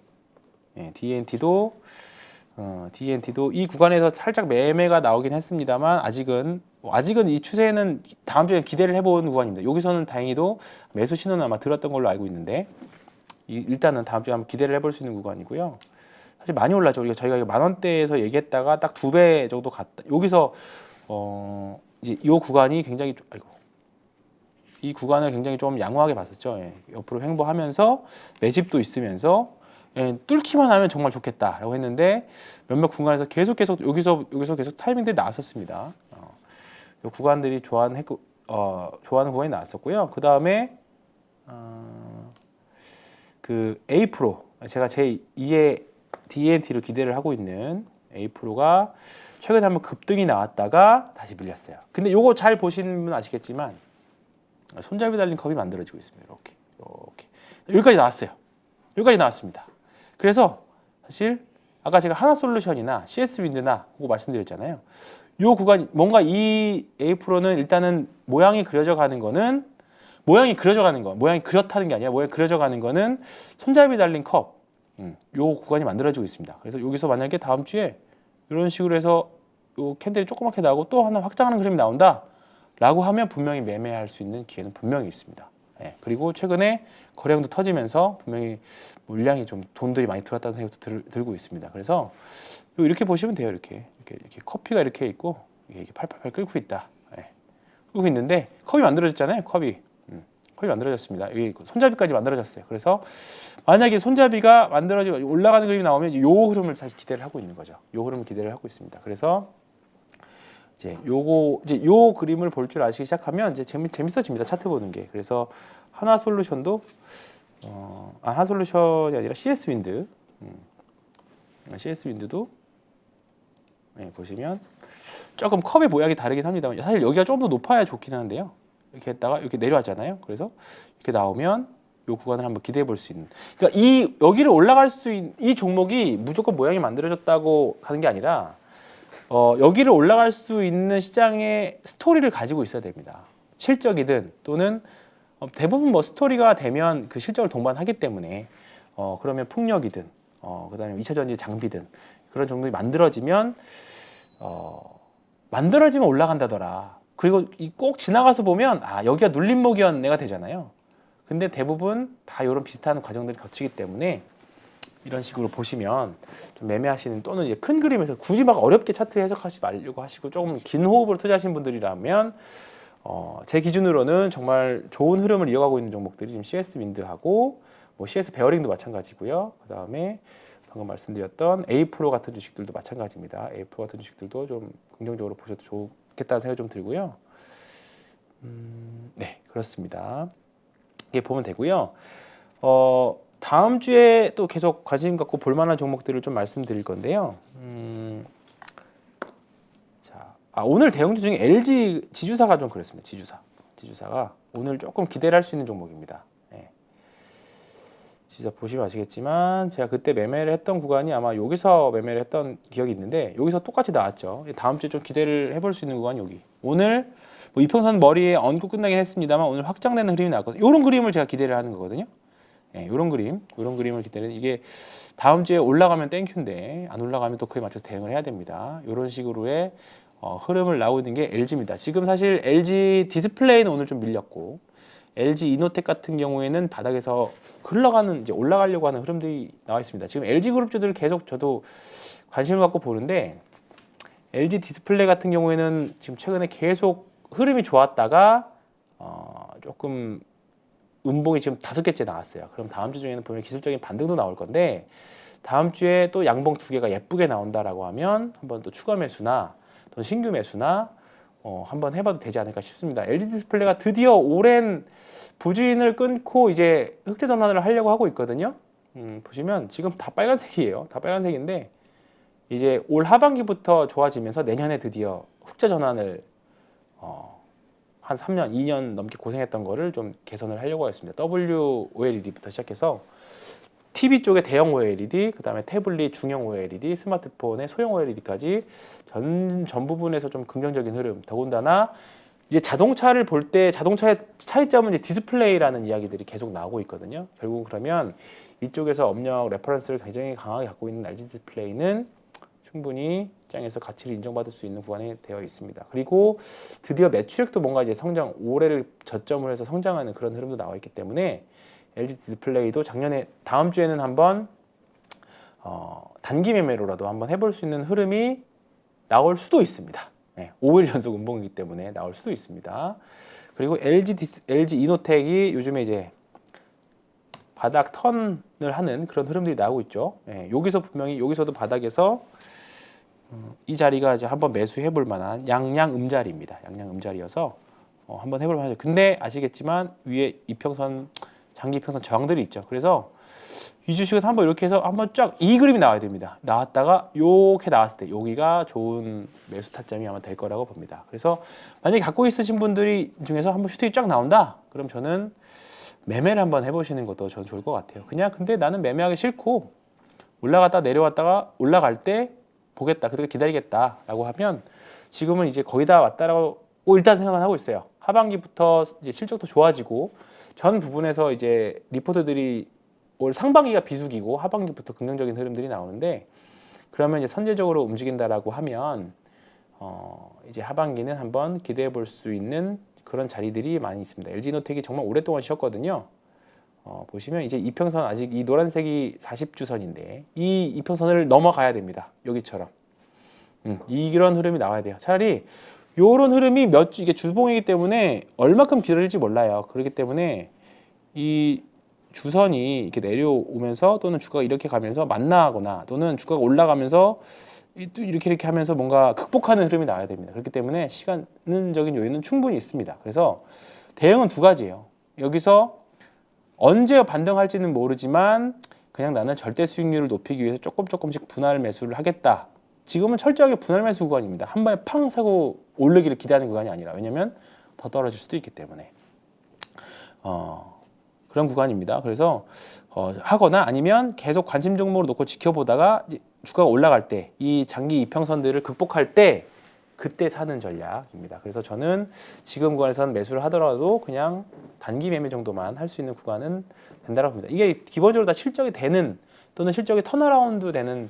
DNT도 이 구간에서 살짝 매매가 나오긴 했습니다만 아직은 이 추세는 다음 주에 기대를 해본 구간입니다. 여기서는 다행히도 매수 신호는 아마 들었던 걸로 알고 있는데 일단은 다음 주에 한번 기대를 해볼 수 있는 구간이고요. 사실 많이 올랐죠. 우리가 저희가 10,000원대에서 얘기했다가 딱 2배 정도 갔다. 여기서 이제 이 구간이 굉장히 이 구간을 굉장히 좀 양호하게 봤었죠. 예. 옆으로 횡보하면서 매집도 있으면서 뚫기만 하면 정말 좋겠다라고 했는데 몇몇 구간에서 계속 여기서 계속 타이밍들이 나왔었습니다. 이 구간들이 좋아하는 구간이 나왔었고요. 그 다음에 그 A 프로 제가 제 2의 DNT로 기대를 하고 있는 A 프로가 최근에 한번 급등이 나왔다가 다시 밀렸어요. 근데 요거 잘 보시는 분 아시겠지만 손잡이 달린 컵이 만들어지고 있습니다. 이렇게 여기까지 나왔어요. 여기까지 나왔습니다. 그래서 사실 아까 제가 하나솔루션이나 CS윈드나 그거 말씀드렸잖아요. 요 구간 뭔가 이 A 프로는 일단은 모양이 그려져가는 거는 모양이 그렇다는 게 아니라 모양이 그려져가는 거는 손잡이 달린 컵 요 구간이 만들어지고 있습니다. 그래서 여기서 만약에 다음 주에 이런 식으로 해서 요 캔들이 조그맣게 나오고 또 하나 확장하는 그림이 나온다 라고 하면 분명히 매매할 수 있는 기회는 분명히 있습니다. 예, 그리고 최근에 거래량도 터지면서 분명히 물량이 좀 돈들이 많이 들어왔다는 생각도 들고 있습니다. 그래서 이렇게 보시면 돼요. 이렇게 커피가 이렇게 있고 이게 팔팔팔 끓고 있다. 예, 끓고 있는데 컵이 만들어졌잖아요. 컵이 만들어졌습니다. 여기 손잡이까지 만들어졌어요. 그래서 만약에 손잡이가 만들어지고 올라가는 그림이 나오면 이 흐름을 사실 기대를 하고 있는 거죠. 이 흐름을 기대를 하고 있습니다. 그래서 이제 요 그림을 볼 줄 아시기 시작하면 이제 재밌어집니다. 차트 보는 게. 그래서 하나솔루션도 하나솔루션이 아니라 CS윈드, CS윈드도 보시면 조금 컵의 모양이 다르긴 합니다만 사실 여기가 좀 더 높아야 좋긴 한데요. 이렇게 했다가 이렇게 내려왔잖아요. 그래서 이렇게 나오면 요 구간을 한번 기대해 볼 수 있는. 그러니까 여기를 올라갈 수 있는 이 종목이 무조건 모양이 만들어졌다고 하는 게 아니라 여기를 올라갈 수 있는 시장의 스토리를 가지고 있어야 됩니다. 실적이든 또는 대부분 뭐 스토리가 되면 그 실적을 동반하기 때문에 그러면 풍력이든 그다음에 2차 전지 장비든 그런 종목이 만들어지면 올라간다더라. 그리고 꼭 지나가서 보면 여기가 눌림목이었네가 되잖아요. 근데 대부분 다 이런 비슷한 과정들이 거치기 때문에 이런 식으로 보시면 좀 매매하시는 또는 이제 큰 그림에서 굳이 막 어렵게 차트 해석하지 말려고 하시고 조금 긴 호흡으로 투자하시는 분들이라면 제 기준으로는 정말 좋은 흐름을 이어가고 있는 종목들이 지금 CS 윈드하고 뭐 CS 베어링도 마찬가지고요. 그 다음에 방금 말씀드렸던 A 프로 같은 주식들도 마찬가지입니다. A 프로 같은 주식들도 좀 긍정적으로 보셔도 좋겠다는 생각이 좀 들고요. 네, 그렇습니다. 이게 보면 되고요. 다음 주에 또 계속 관심 갖고 볼만한 종목들을 좀 말씀드릴 건데요. 오늘 대형주 중에 LG 지주사가 좀 그렇습니다. 지주사가 오늘 조금 기대를 할 수 있는 종목입니다. 네. 지주사 보시면 아시겠지만 제가 그때 매매를 했던 구간이 아마 여기서 매매를 했던 기억이 있는데 여기서 똑같이 나왔죠. 다음 주에 좀 기대를 해볼 수 있는 구간이 여기. 오늘 뭐 이평선 머리에 얹고 끝나긴 했습니다만 오늘 확장되는 흐름이 나왔거든요. 이런 그림을 제가 기대를 하는 거거든요. 이런 그림을 기대는 이게 다음 주에 올라가면 땡큐인데 안 올라가면 또 그에 맞춰서 대응을 해야 됩니다. 이런 식으로의 흐름을 나오고 있는 게 LG입니다. 지금 사실 LG 디스플레이는 오늘 좀 밀렸고 LG 이노텍 같은 경우에는 바닥에서 흘러가는 이제 올라가려고 하는 흐름들이 나와 있습니다. 지금 LG 그룹주들을 계속 저도 관심을 갖고 보는데 LG 디스플레이 같은 경우에는 지금 최근에 계속 흐름이 좋았다가 조금 음봉이 지금 5개째 나왔어요. 그럼 다음 주 중에는 분명히 기술적인 반등도 나올 건데 다음 주에 또 양봉 2개가 예쁘게 나온다라고 하면 한번 또 추가 매수나 또 신규 매수나 한번 해봐도 되지 않을까 싶습니다. LG 디스플레이가 드디어 오랜 부진을 끊고 이제 흑자 전환을 하려고 하고 있거든요. 보시면 지금 다 빨간색이에요. 다 빨간색인데 이제 올 하반기부터 좋아지면서 내년에 드디어 흑자 전환을 한 3년, 2년 넘게 고생했던 거를 좀 개선을 하려고 했습니다. WOLED부터 시작해서 TV 쪽에 대형 OLED, 그 다음에 태블릿 중형 OLED, 스마트폰의 소형 OLED까지 전 부분에서 좀 긍정적인 흐름, 더군다나 이제 자동차를 볼 때 자동차의 차이점은 이제 디스플레이라는 이야기들이 계속 나오고 있거든요. 결국 그러면 이쪽에서 업력 레퍼런스를 굉장히 강하게 갖고 있는 LG 디스플레이는 충분히 시장에서 가치를 인정받을 수 있는 구간이 되어 있습니다. 그리고 드디어 매출액도 뭔가 이제 성장, 올해를 저점으로 해서 성장하는 그런 흐름도 나와 있기 때문에 LG 디스플레이도 작년에 다음 주에는 한번 단기 매매로라도 한번 해볼 수 있는 흐름이 나올 수도 있습니다. 네, 5일 연속 음봉이기 때문에 나올 수도 있습니다. 그리고 LG 이노텍이 요즘에 이제 바닥 턴을 하는 그런 흐름들이 나오고 있죠. 네, 여기서 분명히 여기서도 바닥에서 이 자리가 이제 한번 매수해 볼 만한 양양 음자리입니다. 양양 음자리여서 한번 해볼 만하죠. 근데 아시겠지만 위에 이평선, 장기 이평선 저항들이 있죠. 그래서 이 주식은 한번 이렇게 해서 한번 쫙 이 그림이 나와야 됩니다. 나왔다가 이렇게 나왔을 때 여기가 좋은 매수 타점이 아마 될 거라고 봅니다. 그래서 만약에 갖고 있으신 분들이 중에서 한번 슈팅이 쫙 나온다? 그럼 저는 매매를 한번 해보시는 것도 저는 좋을 것 같아요. 그냥 근데 나는 매매하기 싫고 올라갔다 내려왔다가 올라갈 때 보겠다, 그렇게 기다리겠다라고 하면 지금은 이제 거의 다 왔다라고 일단 생각은 하고 있어요. 하반기부터 이제 실적도 좋아지고 전 부분에서 이제 리포트들이 올 상반기가 비수기고 하반기부터 긍정적인 흐름들이 나오는데 그러면 이제 선제적으로 움직인다라고 하면 이제 하반기는 한번 기대해 볼 수 있는 그런 자리들이 많이 있습니다. LG노텍이 정말 오랫동안 쉬었거든요. 보시면 이제 이평선 아직 이 노란색이 40주선인데 이 이평선을 넘어가야 됩니다. 여기처럼 이런 흐름이 나와야 돼요. 차라리 이런 흐름이 몇 주, 이게 주봉이기 때문에 얼마큼 길어질지 몰라요. 그렇기 때문에 이 주선이 이렇게 내려오면서 또는 주가가 이렇게 가면서 만나거나 또는 주가가 올라가면서 이렇게 하면서 뭔가 극복하는 흐름이 나와야 됩니다. 그렇기 때문에 시간적인 요인은 충분히 있습니다. 그래서 대응은 두 가지예요. 여기서 언제 반등할지는 모르지만 그냥 나는 절대 수익률을 높이기 위해서 조금씩 분할 매수를 하겠다. 지금은 철저하게 분할 매수 구간입니다. 한 번에 팡 사고 오르기를 기대하는 구간이 아니라, 왜냐면 더 떨어질 수도 있기 때문에 그런 구간입니다. 그래서 하거나 아니면 계속 관심 종목으로 놓고 지켜보다가 주가가 올라갈 때 이 장기 이평선들을 극복할 때 그때 사는 전략입니다. 그래서 저는 지금 구간에서는 매수를 하더라도 그냥 단기 매매 정도만 할 수 있는 구간은 된다고 봅니다. 이게 기본적으로 다 실적이 되는 또는 실적이 턴어라운드 되는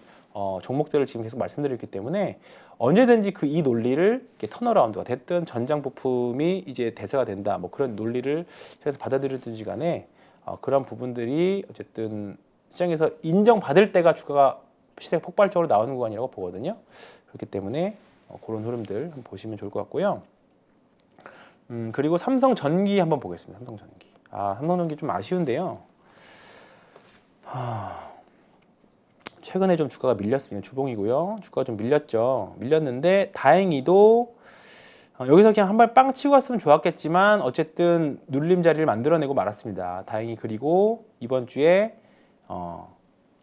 종목들을 지금 계속 말씀드렸기 때문에 언제든지 그 이 논리를 이렇게 턴어라운드가 됐든 전장 부품이 이제 대세가 된다, 뭐 그런 논리를 시장에서 받아들이든지 간에 그런 부분들이 어쨌든 시장에서 인정받을 때가 주가가 시대 폭발적으로 나오는 구간이라고 보거든요. 그렇기 때문에 그런 흐름들 한번 보시면 좋을 것 같고요. 그리고 삼성전기 한번 보겠습니다. 삼성전기. 삼성전기 좀 아쉬운데요. 최근에 좀 주가가 밀렸습니다. 주봉이고요. 주가가 좀 밀렸죠. 밀렸는데 다행히도 여기서 그냥 한 발 빵 치고 갔으면 좋았겠지만 어쨌든 눌림 자리를 만들어내고 말았습니다. 다행히. 그리고 이번 주에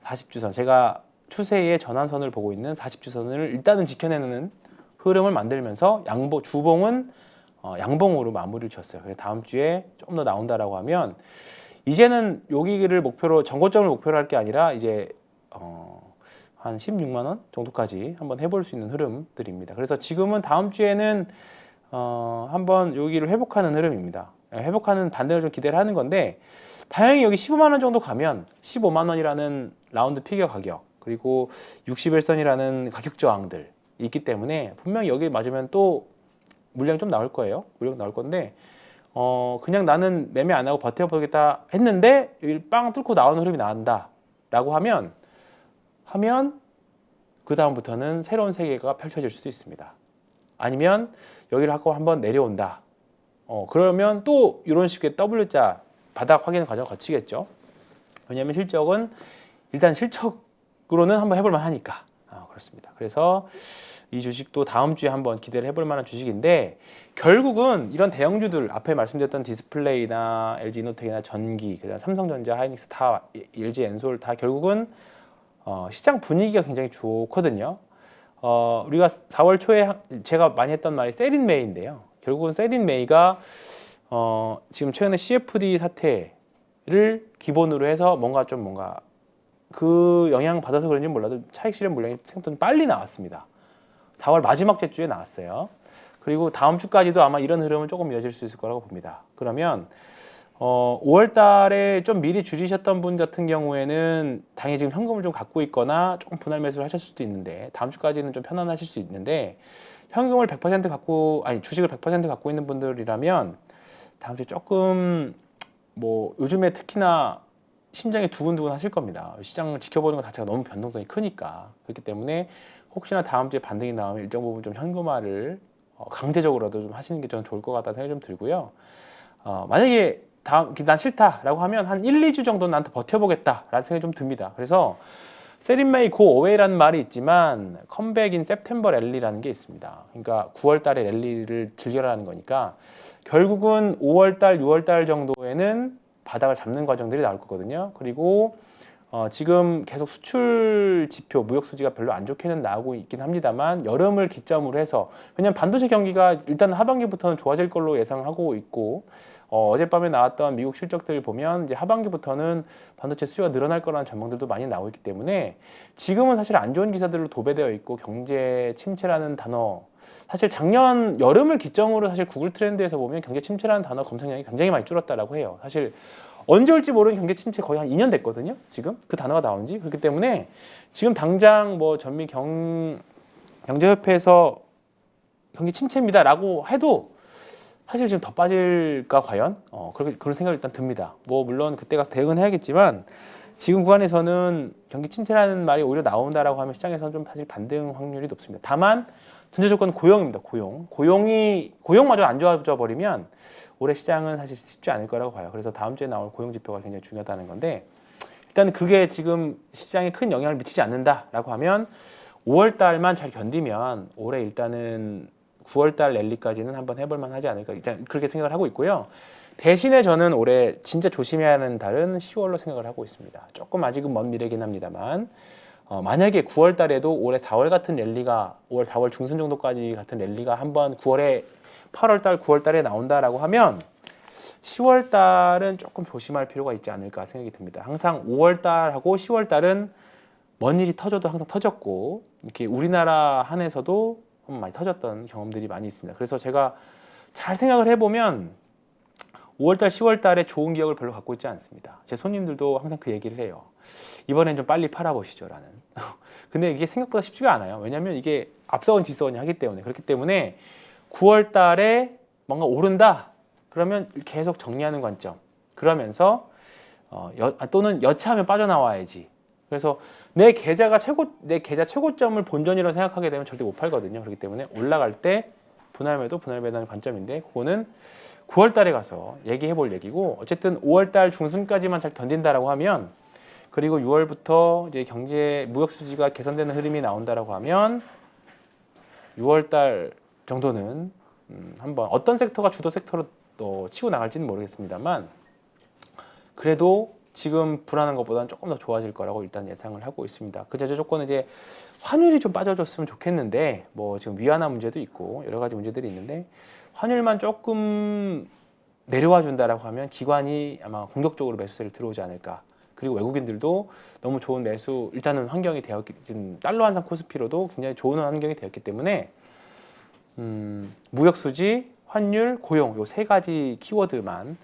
40주선, 제가 추세의 전환선을 보고 있는 40주선을 일단은 지켜내는 흐름을 만들면서 주봉은 양봉으로 마무리를 쳤어요. 그래서 다음 주에 좀 더 나온다라고 하면 이제는 여기를 목표로, 정고점을 목표로 할 게 아니라 이제 한 16만 원 정도까지 한번 해볼 수 있는 흐름들입니다. 그래서 지금은 다음 주에는 한번 여기를 회복하는 흐름입니다. 회복하는 반등을 좀 기대를 하는 건데 다행히 여기 15만 원 정도 가면 15만 원이라는 라운드 피겨 가격, 그리고 61선이라는 가격 저항들이 있기 때문에 분명히 여기 맞으면 또 물량이 좀 나올 거예요. 물량 나올 건데 그냥 나는 매매 안 하고 버텨보겠다 했는데 여기 빵 뚫고 나오는 흐름이 나온다 라고 하면 그 다음부터는 새로운 세계가 펼쳐질 수도 있습니다. 아니면 여기를 하고 한번 내려온다. 그러면 또 이런 식의 W자 바닥 확인 과정 거치겠죠. 왜냐하면 실적은 일단 실적으로는 한번 해볼 만하니까. 그렇습니다. 그래서 이 주식도 다음 주에 한번 기대를 해볼 만한 주식인데 결국은 이런 대형주들, 앞에 말씀드렸던 디스플레이나 LG이노텍이나 전기, 그다음 삼성전자, 하이닉스 다, LG 엔솔 다 결국은 시장 분위기가 굉장히 좋거든요. 우리가 4월 초에 제가 많이 했던 말이 셀인 메이인데요. 결국은 셀인 메이가 지금 최근에 CFD 사태를 기본으로 해서 뭔가 그 영향 받아서 그런지 몰라도 차익 실현 물량이 생각보다 빨리 나왔습니다. 4월 마지막 주에 나왔어요. 그리고 다음 주까지도 아마 이런 흐름은 조금 이어질 수 있을 거라고 봅니다. 그러면 5월 달에 좀 미리 줄이셨던 분 같은 경우에는 당연히 지금 현금을 좀 갖고 있거나 조금 분할 매수를 하실 수도 있는데 다음 주까지는 좀 편안하실 수 있는데 현금을 100% 갖고 아니 주식을 100% 갖고 있는 분들이라면 다음 주에 조금 뭐 요즘에 특히나 심장이 두근두근 하실 겁니다. 시장을 지켜보는 것 자체가 너무 변동성이 크니까. 그렇기 때문에 혹시나 다음 주에 반등이 나오면 일정 부분 좀 현금화를 강제적으로라도 좀 하시는 게 저는 좋을 것 같다는 생각이 좀 들고요. 만약에 난 싫다라고 하면 한 1, 2주 정도는 나한테 버텨보겠다라는 생각이 좀 듭니다. 그래서 세린메이 고 어웨이라는 말이 있지만 컴백인 september 랠리라는 게 있습니다. 그러니까 9월 달에 랠리를 즐겨라는 거니까 결국은 5월 달, 6월 달 정도에는 바닥을 잡는 과정들이 나올 거거든요. 그리고 지금 계속 수출 지표, 무역 수지가 별로 안 좋게는 나오고 있긴 합니다만 여름을 기점으로 해서 왜냐하면 반도체 경기가 일단 하반기부터는 좋아질 걸로 예상하고 있고 어젯밤에 나왔던 미국 실적들 보면 이제 하반기부터는 반도체 수요가 늘어날 거라는 전망들도 많이 나오고 있기 때문에 지금은 사실 안 좋은 기사들로 도배되어 있고 경제 침체라는 단어 사실 작년 여름을 기점으로 사실 구글 트렌드에서 보면 경제 침체라는 단어 검색량이 굉장히 많이 줄었다라고 해요. 사실 언제 올지 모르는 경제 침체 거의 한 2년 됐거든요. 지금 그 단어가 나온 지. 그렇기 때문에 지금 당장 뭐 전미 경제협회에서 경기 침체입니다라고 해도 사실 지금 더 빠질까 과연? 그런 생각이 일단 듭니다. 뭐 물론 그때 가서 대응은 해야겠지만 지금 구간에서는 경기 침체라는 말이 오히려 나온다라고 하면 시장에서는 좀 사실 반등 확률이 높습니다. 다만 전제 조건은 고용입니다. 고용마저 안 좋아져 버리면 올해 시장은 사실 쉽지 않을 거라고 봐요. 그래서 다음 주에 나올 고용 지표가 굉장히 중요하다는 건데 일단 그게 지금 시장에 큰 영향을 미치지 않는다라고 하면 5월 달만 잘 견디면 올해 일단은 9월 달 랠리까지는 한번 해볼 만하지 않을까 일단 그렇게 생각을 하고 있고요. 대신에 저는 올해 진짜 조심해야 하는 달은 10월로 생각을 하고 있습니다. 조금 아직은 먼 미래긴 합니다만 만약에 9월 달에도 올해 4월 같은 랠리가 5월 4월 중순 정도까지 같은 랠리가 한번 9월에 8월 달 9월 달에 나온다라고 하면 10월 달은 조금 조심할 필요가 있지 않을까 생각이 듭니다. 항상 5월 달하고 10월 달은 먼 일이 터져도 항상 터졌고 이렇게 우리나라 한에서도 많이 터졌던 경험들이 많이 있습니다. 그래서 제가 잘 생각을 해보면 5월달, 10월달에 좋은 기억을 별로 갖고 있지 않습니다. 제 손님들도 항상 그 얘기를 해요. 이번엔 좀 빨리 팔아보시죠라는. 근데 이게 생각보다 쉽지가 않아요. 왜냐하면 이게 앞서건 뒤서건이 하기 때문에 그렇기 때문에 9월달에 뭔가 오른다. 그러면 계속 정리하는 관점. 그러면서 또는 여차하면 빠져나와야지. 그래서 내 계좌 최고점을 본전이라고 생각하게 되면 절대 못 팔거든요. 그렇기 때문에 올라갈 때 분할 매도, 분할 매도하는 관점인데 그거는 9월 달에 가서 얘기해 볼 얘기고 어쨌든 5월 달 중순까지만 잘 견딘다라고 하면 그리고 6월부터 이제 경제 무역 수지가 개선되는 흐름이 나온다라고 하면 6월 달 정도는 한번 어떤 섹터가 주도 섹터로 또 치고 나갈지는 모르겠습니다만 그래도 지금 불안한 것보다는 조금 더 좋아질 거라고 일단 예상을 하고 있습니다. 그 제조 조건은 이제 환율이 좀 빠져줬으면 좋겠는데 뭐 지금 위안화 문제도 있고 여러 가지 문제들이 있는데 환율만 조금 내려와 준다라고 하면 기관이 아마 공격적으로 매수세를 들어오지 않을까. 그리고 외국인들도 너무 좋은 매수 일단은 환경이 되었기 지금 달러 환산 코스피로도 굉장히 좋은 환경이 되었기 때문에 무역 수지, 환율, 고용 요 세 가지 키워드만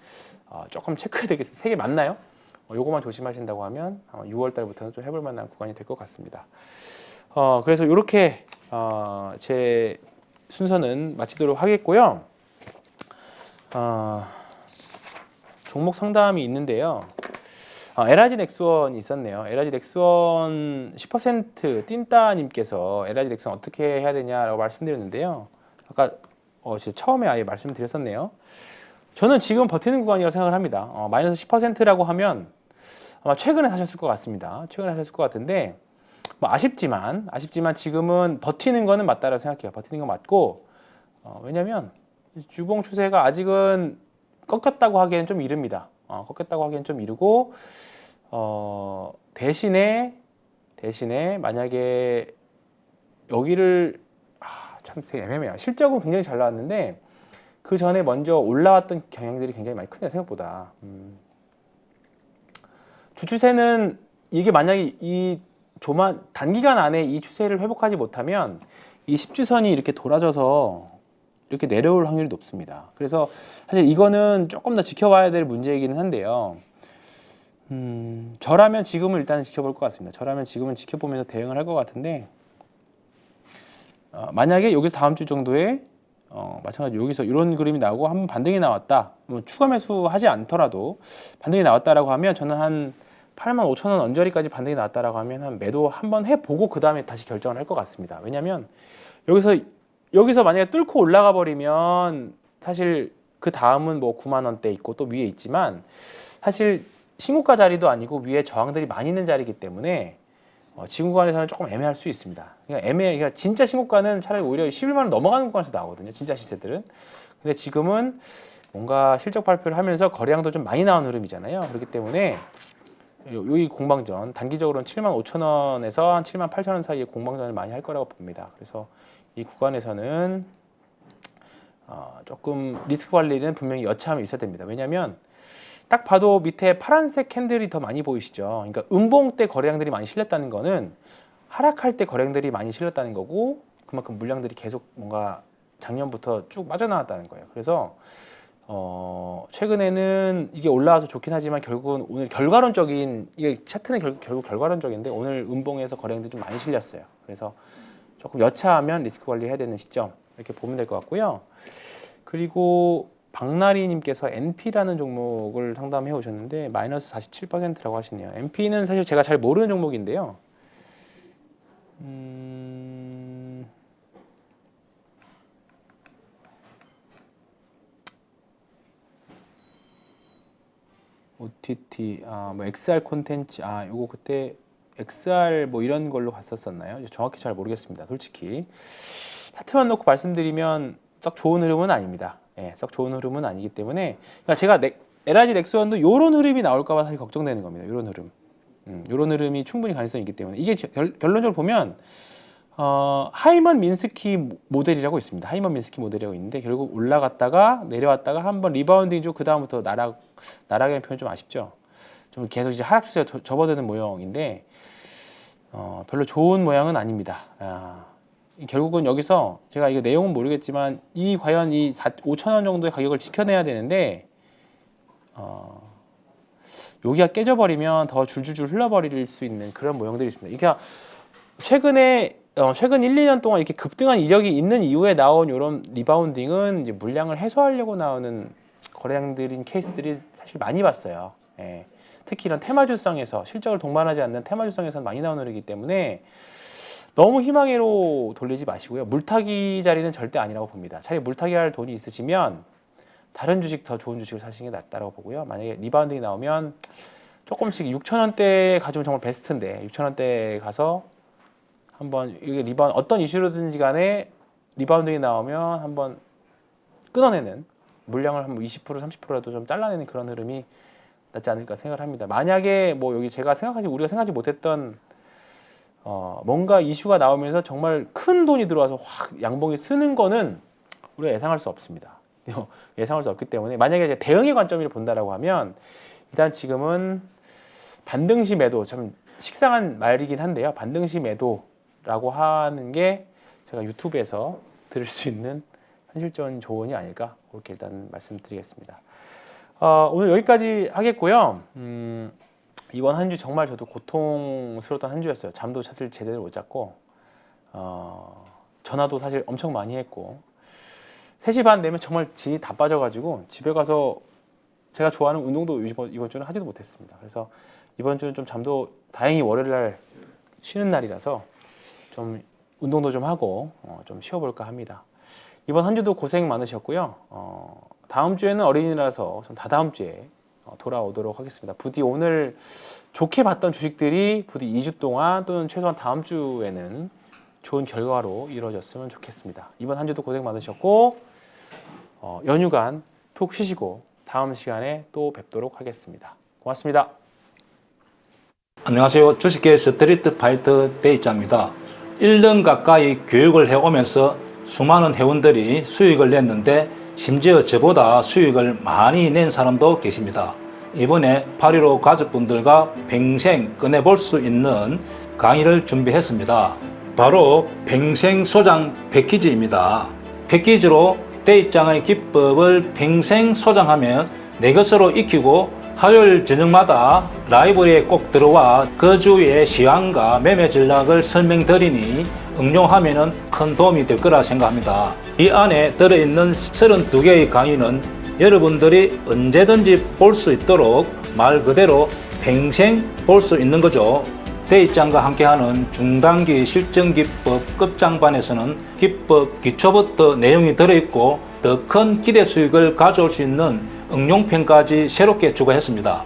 조금 체크해야 되겠습니다. 세 개 맞나요? 요거만 조심하신다고 하면 6월 달부터는 좀 해볼 만한 구간이 될 것 같습니다. 그래서 이렇게 제 순서는 마치도록 하겠고요. 종목 상담이 있는데요. LIG 넥스원이 있었네요. LIG 넥스원 10% 띵따님께서 LIG 넥스원 어떻게 해야 되냐라고 말씀드렸는데요. 아까 제가 처음에 아예 말씀드렸었네요. 저는 지금 버티는 구간이라고 생각을 합니다. 마이너스 10%라고 하면 아마 최근에 사셨을 것 같습니다. 최근에 사셨을 것 같은데 뭐 아쉽지만 지금은 버티는 거는 맞다라고 생각해요. 버티는 건 맞고 왜냐면 주봉 추세가 아직은 꺾였다고 하기에는 좀 이릅니다. 꺾였다고 하기에는 좀 이르고 대신에 만약에 여기를 참 되게 애매해요. 실적은 굉장히 잘 나왔는데 그 전에 먼저 올라왔던 경향들이 굉장히 많이 크네요. 생각보다. 주추세는 이게 만약에 이 단기간 안에 이 추세를 회복하지 못하면 이 10주선이 이렇게 돌아져서 이렇게 내려올 확률이 높습니다. 그래서 사실 이거는 조금 더 지켜봐야 될 문제이기는 한데요. 저라면 지금은 일단 지켜볼 것 같습니다. 저라면 지금은 지켜보면서 대응을 할 것 같은데, 만약에 여기서 다음 주 정도에 마찬가지로 여기서 이런 그림이 나오고 한번 반등이 나왔다, 뭐 추가 매수하지 않더라도 반등이 나왔다라고 하면 저는 한 85,000원 언저리까지 반등이 나왔다라고 하면 한 매도 한번 해보고 그 다음에 다시 결정을 할 것 같습니다. 왜냐하면 여기서 만약에 뚫고 올라가 버리면 사실 그 다음은 뭐 9만 원대 있고 또 위에 있지만, 사실 신고가 자리도 아니고 위에 저항들이 많이 있는 자리이기 때문에 지금 구간에서는 조금 애매할 수 있습니다. 그러니까 진짜 신고가는 차라리 오히려 11만 원 넘어가는 구간에서 나오거든요, 진짜 시세들은. 근데 지금은 뭔가 실적 발표를 하면서 거래량도 좀 많이 나온 흐름이잖아요. 그렇기 때문에 여기 공방전, 단기적으로는 75,000원에서 한 78,000원 사이에 공방전을 많이 할 거라고 봅니다. 그래서 이 구간에서는 조금 리스크 관리는 분명히 여차함이 있어야 됩니다. 왜냐하면 딱 봐도 밑에 파란색 캔들이 더 많이 보이시죠. 그러니까 음봉 때 거래량들이 많이 실렸다는 거는 하락할 때 거래량들이 많이 실렸다는 거고, 그만큼 물량들이 계속 뭔가 작년부터 쭉 빠져나왔다는 거예요. 그래서 최근에는 이게 올라와서 좋긴 하지만 결국은 오늘 결과론적인, 이게 차트는 결국 결과론적인데 오늘 음봉에서 거래량들이 좀 많이 실렸어요. 그래서 조금 여차하면 리스크 관리해야 되는 시점, 이렇게 보면 될 것 같고요. 그리고 박나리님께서 NP라는 종목을 상담해 오셨는데 마이너스 47%라고 하시네요. NP는 사실 제가 잘 모르는 종목인데요. OTT, 뭐 XR 콘텐츠, 요거 그때 XR 뭐 이런 걸로 갔었었나요? 정확히 잘 모르겠습니다, 솔직히. 차트만 놓고 말씀드리면 썩 좋은 흐름은 아닙니다. 예, 썩 좋은 흐름은 아니기 때문에, 그러니까 제가 LIG 넥스원도 요런 흐름이 나올까봐 사실 걱정되는 겁니다. 요런 흐름, 요런 흐름이 충분히 가능성이 있기 때문에. 이게 결론적으로 보면 하이먼 민스키 모델이라고 있습니다. 하이먼 민스키 모델이라고 있는데, 결국 올라갔다가 내려왔다가 한번 리바운딩 중 그 다음부터 나락이라는 표현 좀 아쉽죠. 좀 계속 이제 하락 추세에 접어드는 모양인데 별로 좋은 모양은 아닙니다. 결국은 여기서 제가 이거 내용은 모르겠지만 과연 이 5,000원 정도의 가격을 지켜내야 되는데, 여기가 깨져버리면 더 줄줄줄 흘러버릴 수 있는 그런 모형들이 있습니다. 그러니까 최근 1, 2년 동안 이렇게 급등한 이력이 있는 이후에 나온 이런 리바운딩은 이제 물량을 해소하려고 나오는 거래량들인 케이스들이 사실 많이 봤어요. 예. 특히 이런 테마주성에서, 실적을 동반하지 않는 테마주성에서 많이 나오는 흐름이기 때문에 너무 희망으로 돌리지 마시고요. 물타기 자리는 절대 아니라고 봅니다. 차라리 물타기 할 돈이 있으시면 다른 주식, 더 좋은 주식을 사시는 게 낫다고 보고요. 만약에 리바운딩이 나오면 조금씩 6,000원대에 가지면 정말 베스트인데, 6,000원대에 가서 한번 이게 어떤 이슈로든지 간에 리바운딩이 나오면 한번 끊어내는, 물량을 한번 20% 30%라도 좀 잘라내는 그런 흐름이 낫지 않을까 생각을 합니다. 만약에 뭐 여기 우리가 생각하지 못했던 뭔가 이슈가 나오면서 정말 큰 돈이 들어와서 확 양봉이 쓰는 거는 우리가 예상할 수 없습니다. 예상할 수 없기 때문에, 만약에 이제 대응의 관점으로 본다라고 하면 일단 지금은 반등시 매도, 참 식상한 말이긴 한데요, 반등시 매도라고 하는 게 제가 유튜브에서 들을 수 있는 현실적인 조언이 아닐까, 그렇게 일단 말씀드리겠습니다. 오늘 여기까지 하겠고요. 이번 한 주 정말 저도 고통스러웠던 한 주였어요. 잠도 사실 제대로 못 잤고, 전화도 사실 엄청 많이 했고, 3시 반 되면 정말 진이 다 빠져가지고 집에 가서 제가 좋아하는 운동도 이번 주는 하지도 못했습니다. 그래서 이번 주는 좀 잠도, 다행히 월요일 날 쉬는 날이라서 좀 운동도 좀 하고 좀 쉬어볼까 합니다. 이번 한 주도 고생 많으셨고요. 다음 주에는 어린이라서 전 다다음 주에 돌아오도록 하겠습니다. 부디 오늘 좋게 봤던 주식들이 부디 2주 동안 또는 최소한 다음 주에는 좋은 결과로 이루어졌으면 좋겠습니다. 이번 한 주도 고생 많으셨고, 연휴간 푹 쉬시고 다음 시간에 또 뵙도록 하겠습니다. 고맙습니다. 안녕하세요. 주식계 스트리트 파이터 데이짜입니다. 1년 가까이 교육을 해오면서 수많은 회원들이 수익을 냈는데, 심지어 저보다 수익을 많이 낸 사람도 계십니다. 이번에 8.15 가족분들과 평생 꺼내볼 수 있는 강의를 준비했습니다. 바로 평생 소장 패키지입니다. 패키지로 대입장의 기법을 평생 소장하면 내 것으로 익히고 화요일 저녁마다 라이브러리에 꼭 들어와 그 주의 시황과 매매 전략을 설명드리니 응용하면 큰 도움이 될 거라 생각합니다. 이 안에 들어있는 32개의 강의는 여러분들이 언제든지 볼 수 있도록 말 그대로 평생 볼 수 있는 거죠. 대입장과 함께하는 중단기 실전기법 끝장반에서는 기법 기초부터 내용이 들어있고 더 큰 기대 수익을 가져올 수 있는 응용편까지 새롭게 추가했습니다.